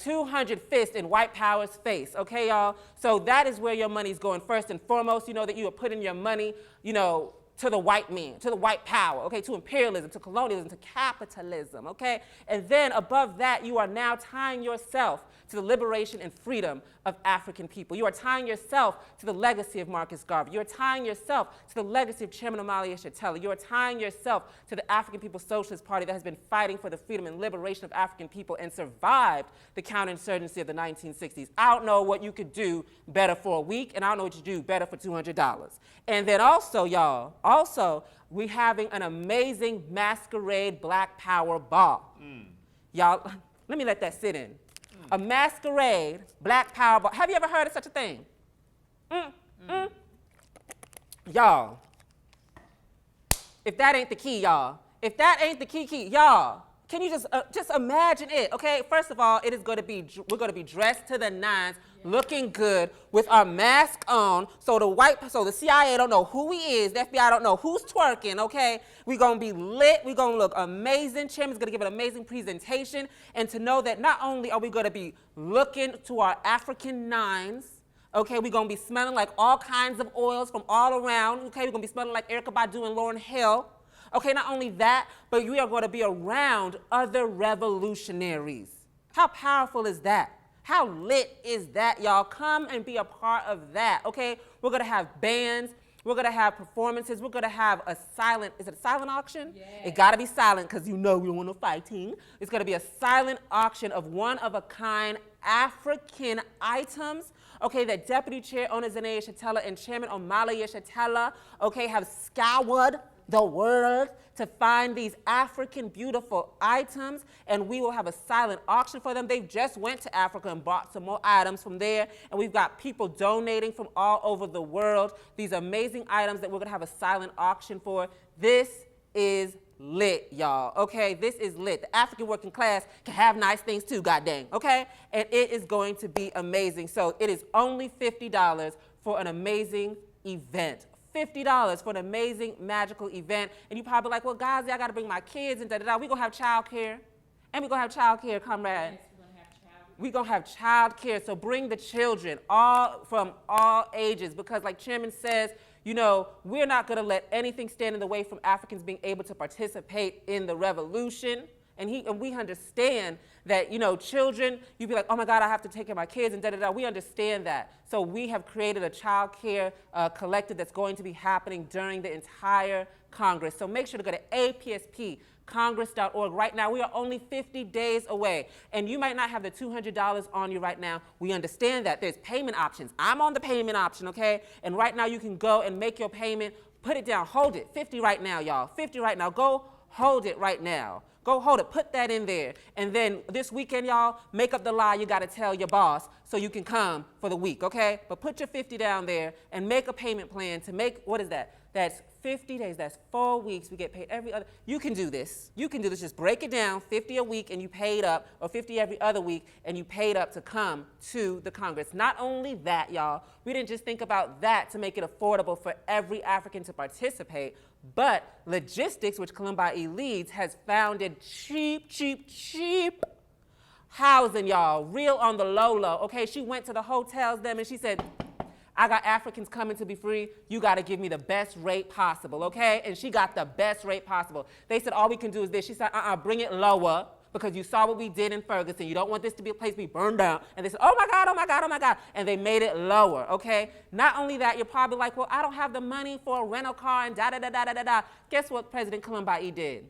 Speaker 4: 200 fists in white power's face, okay, y'all? So that is where your money's going first and foremost. You know that you are putting your money, you know, to the white man, to the white power, okay, to imperialism, to colonialism, to capitalism, okay? And then above that, you are now tying yourself to the liberation and freedom of African people. You are tying yourself to the legacy of Marcus Garvey. You are tying yourself to the legacy of Chairman Omali Yeshitela. You are tying yourself to the African People's Socialist Party that has been fighting for the freedom and liberation of African people and survived the counterinsurgency of the 1960s. I don't know what you could do better for a week, and I don't know what you do better for $200. And then also, y'all, we're having an amazing masquerade Black Power ball. Y'all, let me let that sit in. A masquerade Black Power ball. Have you ever heard of such a thing? Y'all, if that ain't the key, y'all, if that ain't the key, y'all, can you just imagine it, okay? First of all, it is going to be, we're going to be dressed to the nines, looking good with our mask on, so the CIA don't know who he is, the FBI don't know who's twerking, okay? We're going to be lit, we're going to look amazing. Chairman's going to give an amazing presentation, and to know that not only are we going to be looking to our African nines, okay, we're going to be smelling like all kinds of oils from all around, okay? We're going to be smelling like Erykah Badu and Lauryn Hill. Okay, not only that, but we are going to be around other revolutionaries. How powerful is that? How lit is that, y'all? Come and be a part of that, okay? We're going to have bands. We're going to have performances. We're going to have a silent, is it a silent auction? Yeah. It got to be silent because you know we don't want no fighting. It's going to be a silent auction of one-of-a-kind African items, okay, that Deputy Chair Omali Yeshitela and Chairman Omali Yeshitela, okay, have scoured the world to find these African beautiful items, and we will have a silent auction for them. They just went to Africa and bought some more items from there, and we've got people donating from all over the world, these amazing items that we're gonna have a silent auction for. This is lit, y'all, okay? This is lit. The African working class can have nice things too, goddamn, okay? And it is going to be amazing. So it is only $50 for an amazing event. $50 for an amazing, magical event. And you probably like, well, Gazi, I got to bring my kids and da-da-da. We're going to have child care. And we're going to have child care, comrade. Yes, we're going to have child care. So bring the children from all ages, because like Chairman says, you know, we're not going to let anything stand in the way from Africans being able to participate in the revolution. And we understand that, you know, children, you'd be like, oh my God, I have to take care of my kids and da-da-da. We understand that. So we have created a child care collective that's going to be happening during the entire Congress. So make sure to go to APSP, congress.org. Right now, we are only 50 days away. And you might not have the $200 on you right now. We understand that. There's payment options. I'm on the payment option, okay? And right now, you can go and make your payment. Put it down. Hold it. 50 right now, y'all. 50 right now. Go hold it right now. Go hold it, put that in there. And then this weekend, y'all, make up the lie you gotta tell your boss so you can come for the week, okay? But put your 50 down there and make a payment plan to make, what is that? That's 50 days, that's 4 weeks. We get paid every other, you can do this. You can do this, just break it down, 50 a week and you paid up, or 50 every other week and you paid up to come to the Congress. Not only that, y'all, we didn't just think about that to make it affordable for every African to participate, but Logistics, which Kalambayi leads, has founded cheap housing, y'all, real on the low, okay? She went to the hotels, and she said, I got Africans coming to be free. You got to give me the best rate possible, okay? And she got the best rate possible. They said, all we can do is this. She said, bring it lower, because you saw what we did in Ferguson. You don't want this to be a place to be burned down. And they said, oh my God, oh my God, oh my God. And they made it lower, okay? Not only that, you're probably like, well, I don't have the money for a rental car and da-da-da-da-da-da. Guess what President Kalambayi did?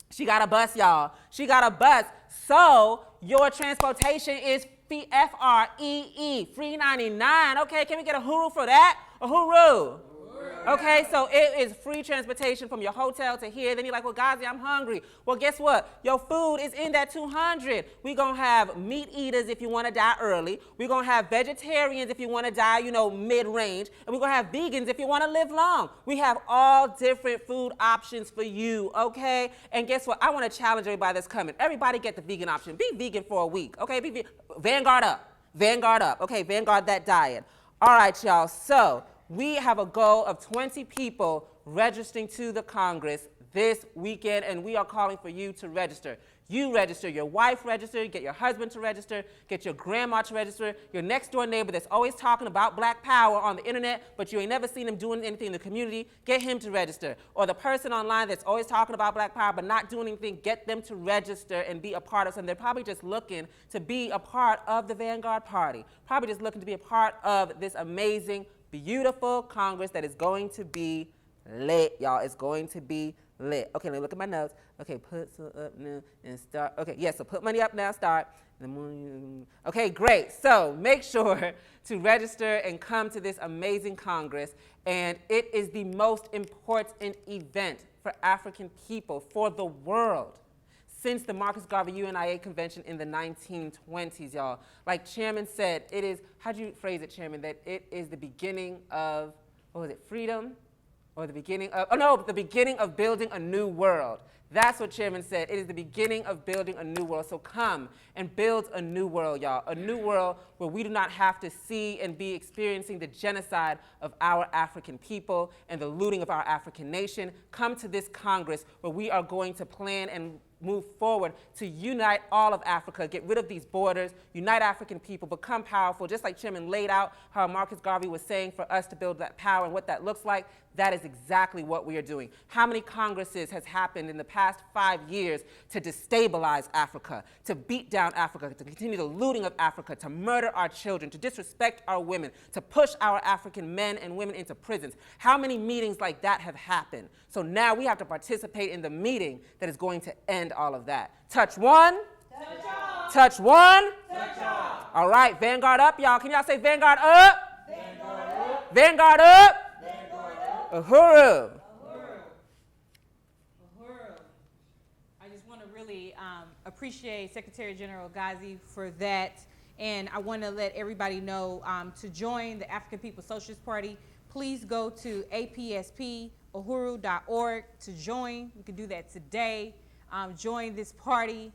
Speaker 4: She got a bus, y'all. She got a bus. So your transportation is F-R-E-E, free 99. Okay, can we get a hooroo for that? A hooroo. Okay, so it is free transportation from your hotel to here. Then you're like, well, Gazi, I'm hungry. Well, guess what? Your food is in that 200. We're going to have meat eaters if you want to die early. We're going to have vegetarians if you want to die, you know, mid-range. And we're going to have vegans if you want to live long. We have all different food options for you, okay? And guess what? I want to challenge everybody that's coming. Everybody get the vegan option. Be vegan for a week, okay? Vanguard up. Vanguard up. Okay, vanguard that diet. All right, y'all. So We have a goal of 20 people registering to the Congress this weekend, and we are calling for you to register. You register, your wife register, get your husband to register, get your grandma to register, your next door neighbor that's always talking about black power on the internet, but you ain't never seen him doing anything in the community, get him to register. Or the person online that's always talking about black power but not doing anything, get them to register and be a part of something. They're probably just looking to be a part of the Vanguard Party, probably just looking to be a part of this amazing, beautiful Congress that is going to be lit, y'all. It's going to be lit. Okay, let me look at my notes. Okay, put some up now and start. Okay, yes, so put money up now, start. Okay, great. So make sure to register and come to this amazing Congress. And it is the most important event for African people, for the world, since the Marcus Garvey UNIA convention in the 1920s, y'all. Like Chairman said, it is, how'd you phrase it, Chairman, that it is the beginning of, what was it, freedom? Or the beginning of, oh no, the beginning of building a new world. That's what Chairman said. It is the beginning of building a new world. So come and build a new world, y'all. A new world where we do not have to see and be experiencing the genocide of our African people and the looting of our African nation. Come to this Congress where we are going to plan and move forward to unite all of Africa, get rid of these borders, unite African people, become powerful, just like Chairman laid out how Marcus Garvey was saying for us to build that power and what that looks like. That is exactly what we are doing. How many Congresses has happened in the past 5 years to destabilize Africa, to beat down Africa, to continue the looting of Africa, to murder our children, to disrespect our women, to push our African men and women into prisons? How many meetings like that have happened? So now we have to participate in the meeting that is going to end all of that. Touch one. Touch all. Touch one. Touch all. All right, Vanguard up, y'all. Can y'all say Vanguard up? Vanguard up. Vanguard up. Uhuru.
Speaker 1: I just want to really appreciate Secretary General Gazi for that. And I want to let everybody know to join the African People's Socialist Party, please go to APSP.uhuru.org to join. You can do that today. Join this party.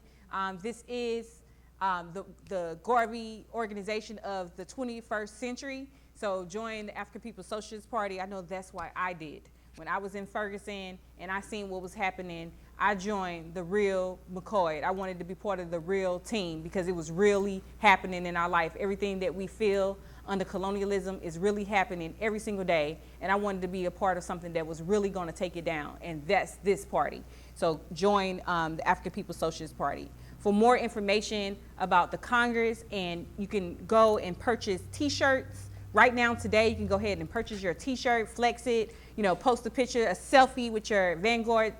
Speaker 1: This is the Garvey organization of the 21st century. So join the African People's Socialist Party. I know that's why I did. When I was in Ferguson and I seen what was happening, I joined the real McCoy. I wanted to be part of the real team because it was really happening in our life. Everything that we feel under colonialism is really happening every single day. And I wanted to be a part of something that was really going to take it down. And that's this party. So join the African People's Socialist Party. For more information about the Congress, and you can go and purchase T-shirts. Right now, today, you can go ahead and purchase your T-shirt, flex it, post a picture, a selfie with your Vanguard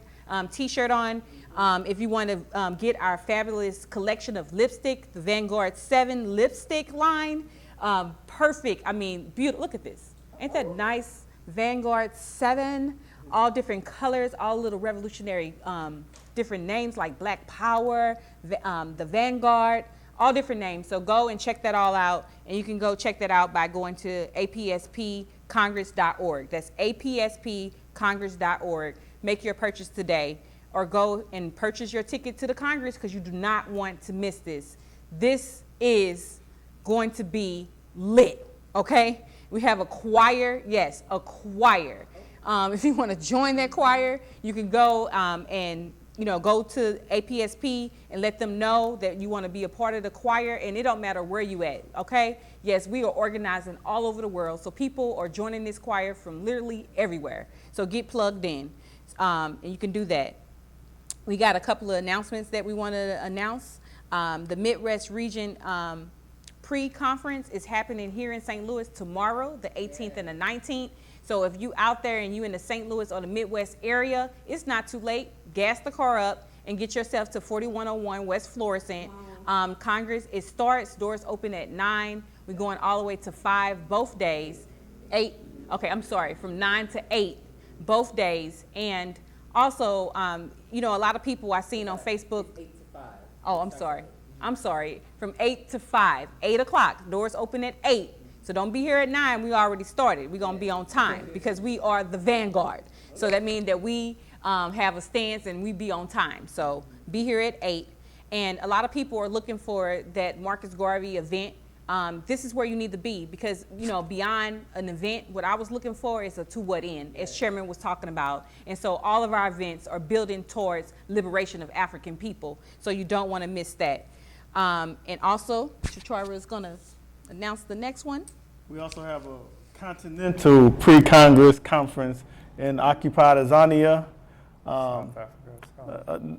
Speaker 1: T-shirt on. If you want to get our fabulous collection of lipstick, the Vanguard 7 lipstick line, perfect. I mean, beautiful. Look at this. Ain't that nice? Vanguard 7, all different colors, all little revolutionary different names like Black Power, the Vanguard. All different names. So go and check that all out. And you can go check that out by going to apspcongress.org. That's apspcongress.org. Make your purchase today. Or go and purchase your ticket to the Congress because you do not want to miss this. This is going to be lit, okay? We have a choir. Yes, a choir. If you want to join that choir, you can go and go to APSP and let them know that you want to be a part of the choir, and it don't matter where you at, okay? Yes, we are organizing all over the world, so people are joining this choir from literally everywhere. So get plugged in, and you can do that. We got a couple of announcements that we want to announce. The Midwest Region pre-conference is happening here in St. Louis tomorrow, the 18th and the 19th. So if you out there and you in the St. Louis or the Midwest area, it's not too late. Gas the car up and get yourself to 4101 West Florissant. Congress, it starts, doors open at 9. We're going all the way to 5 both days. 8, okay, I'm sorry, from 9 to 8 both days. And also, a lot of people I've seen on Facebook. 8 to 5. Oh, I'm sorry. From 8 to 5, 8 o'clock. Doors open at 8. So don't be here at 9. We already started. We're going to be on time because we are the Vanguard. So that means that we have a stance and we be on time. So be here at 8. And a lot of people are looking for that Marcus Garvey event this is where you need to be, because, you know, beyond an event, what I was looking for is a to what end, as Chairman was talking about. And so all of our events are building towards liberation of African people. So you don't want to miss that. And also, Ticharwa is going to announce the next one.
Speaker 2: We also have a continental pre-Congress conference in occupied Azania,
Speaker 3: South Africa.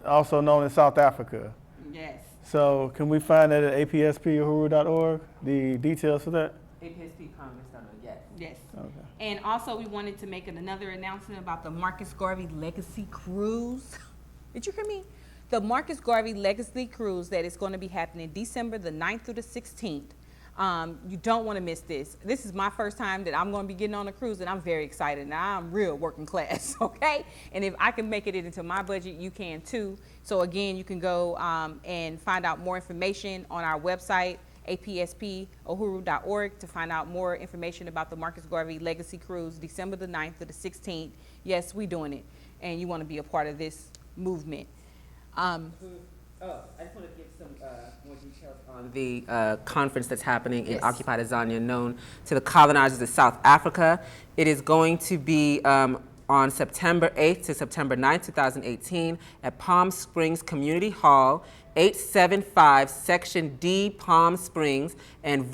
Speaker 2: also known as South Africa.
Speaker 1: Yes.
Speaker 2: So can we find that at apsp.uhuru.org, the details for that?
Speaker 4: APSP Congress, yes.
Speaker 1: Yes.
Speaker 2: Okay.
Speaker 1: And also, we wanted to make another announcement about the Marcus Garvey Legacy Cruise. Did you hear me? The Marcus Garvey Legacy Cruise that is going to be happening December the 9th through the 16th. You don't want to miss this. This is my first time that I'm going to be getting on a cruise, and I'm very excited. Now, I'm real working class, okay? And if I can make it into my budget, you can too. So again, you can go and find out more information on our website, apsp.uhuru.org, to find out more information about the Marcus Garvey Legacy Cruise, December the 9th through the 16th. Yes, we're doing it, and you want to be a part of this movement.
Speaker 4: I just want to give some more details on the conference that's happening in
Speaker 1: Yes.
Speaker 4: occupied Azania, known to the colonizers of South Africa. It is going to be on September 8th to September 9th, 2018, at Palm Springs Community Hall, 875 Section D, Palm Springs, and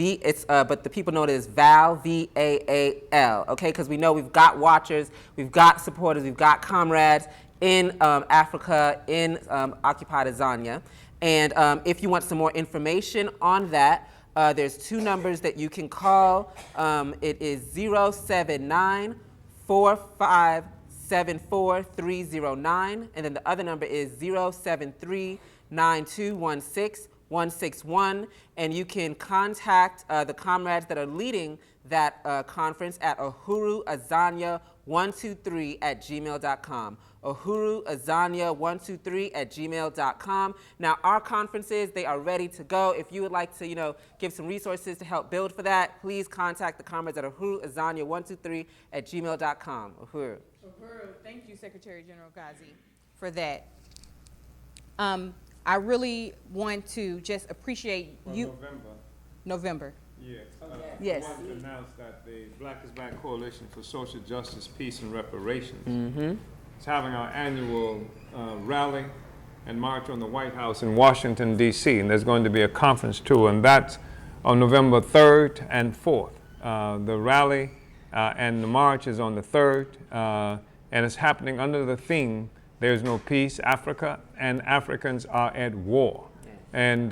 Speaker 4: but the people know it as VAL, V-A-A-L, okay? Because we know we've got watchers, we've got supporters, we've got comrades in Africa, in occupied Azania. And if you want some more information on that, there's two numbers that you can call. It is 079-4574-309, and then the other number is 073-9216-161, and you can contact the comrades that are leading that conference at uhuruazania123@gmail.com. uhuruazania123@gmail.com. Now, our conferences, they are ready to go. If you would like to, give some resources to help build for that, please contact the comrades at uhuruazania123@gmail.com. Uhuru.
Speaker 1: Thank you, Secretary General Gazi, for that. I really want to just appreciate you. November.
Speaker 3: Yes.
Speaker 1: Yes.
Speaker 3: I wanted to announce that the Black is Back Coalition for Social Justice, Peace, and Reparations is having our annual rally and march on the White House in Washington, D.C., and there's going to be a conference too, and that's on November 3rd and 4th. The rally and the march is on the 3rd, and it's happening under the theme, There's No Peace, Africa, and Africans are at war. And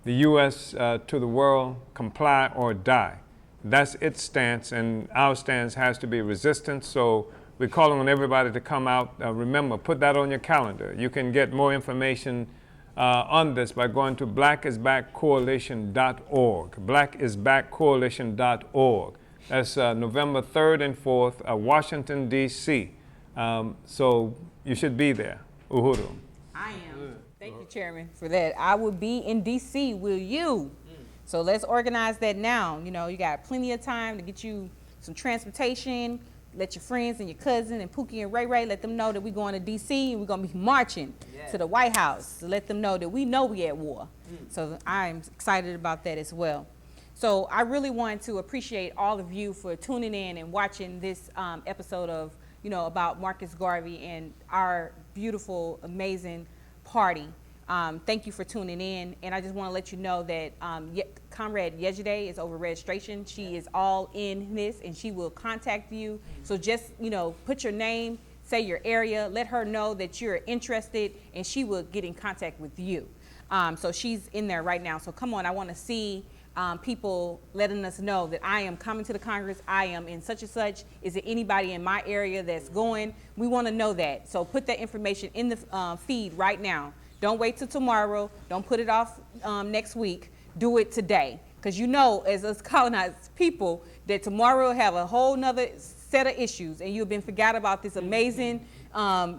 Speaker 3: the U.S. To the world, comply or die. That's its stance, and our stance has to be resistance. So we're calling on everybody to come out. Remember, put that on your calendar. You can get more information on this by going to blackisbackcoalition.org. Blackisbackcoalition.org. That's November 3rd and 4th, Washington, D.C. So you should be there. Uhuru.
Speaker 1: I am. Thank you, Chairman, for that. I will be in D.C. Will you? So let's organize that now. You got plenty of time to get you some transportation. Let your friends and your cousin and Pookie and Ray Ray, let them know that we're going to D.C. and we're going to be marching to the White House to let them know that we know we're at war. So I'm excited about that as well. So I really want to appreciate all of you for tuning in and watching this episode of, about Marcus Garvey and our beautiful, amazing party. Thank you for tuning in, and I just want to let you know that Comrade Yeshitela is over registration. She is all in this, and she will contact you. So just, put your name, say your area, let her know that you're interested, and she will get in contact with you. So she's in there right now. So come on, I want to see people letting us know that I am coming to the Congress, I am in such and such. Is there anybody in my area that's going? We want to know that. So put that information in the feed right now. Don't wait till tomorrow. Don't put it off next week. Do it today. Because as us colonized people, that tomorrow will have a whole nother set of issues, and you've been forgot about this amazing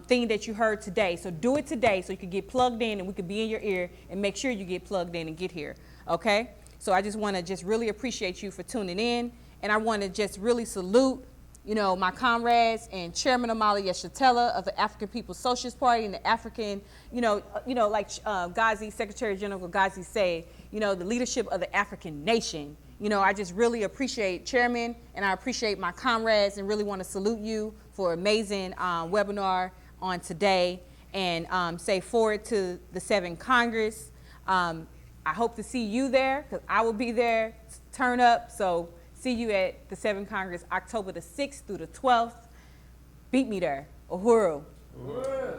Speaker 1: thing that you heard today. So do it today so you can get plugged in and we can be in your ear and make sure you get plugged in and get here. Okay? So I just want to really appreciate you for tuning in, and I want to just really salute, my comrades and Chairman Omali Yeshitela of the African People's Socialist Party and the African, like Gazi, Secretary General Gazi said, the leadership of the African nation. I just really appreciate Chairman, and I appreciate my comrades, and really want to salute you for an amazing webinar on today, and say forward to the 7th Congress. I hope to see you there, because I will be there. Turn up. So see you at the 7th Congress, October the 6th through the 12th. Beat me there. Uhuru. Uhuru.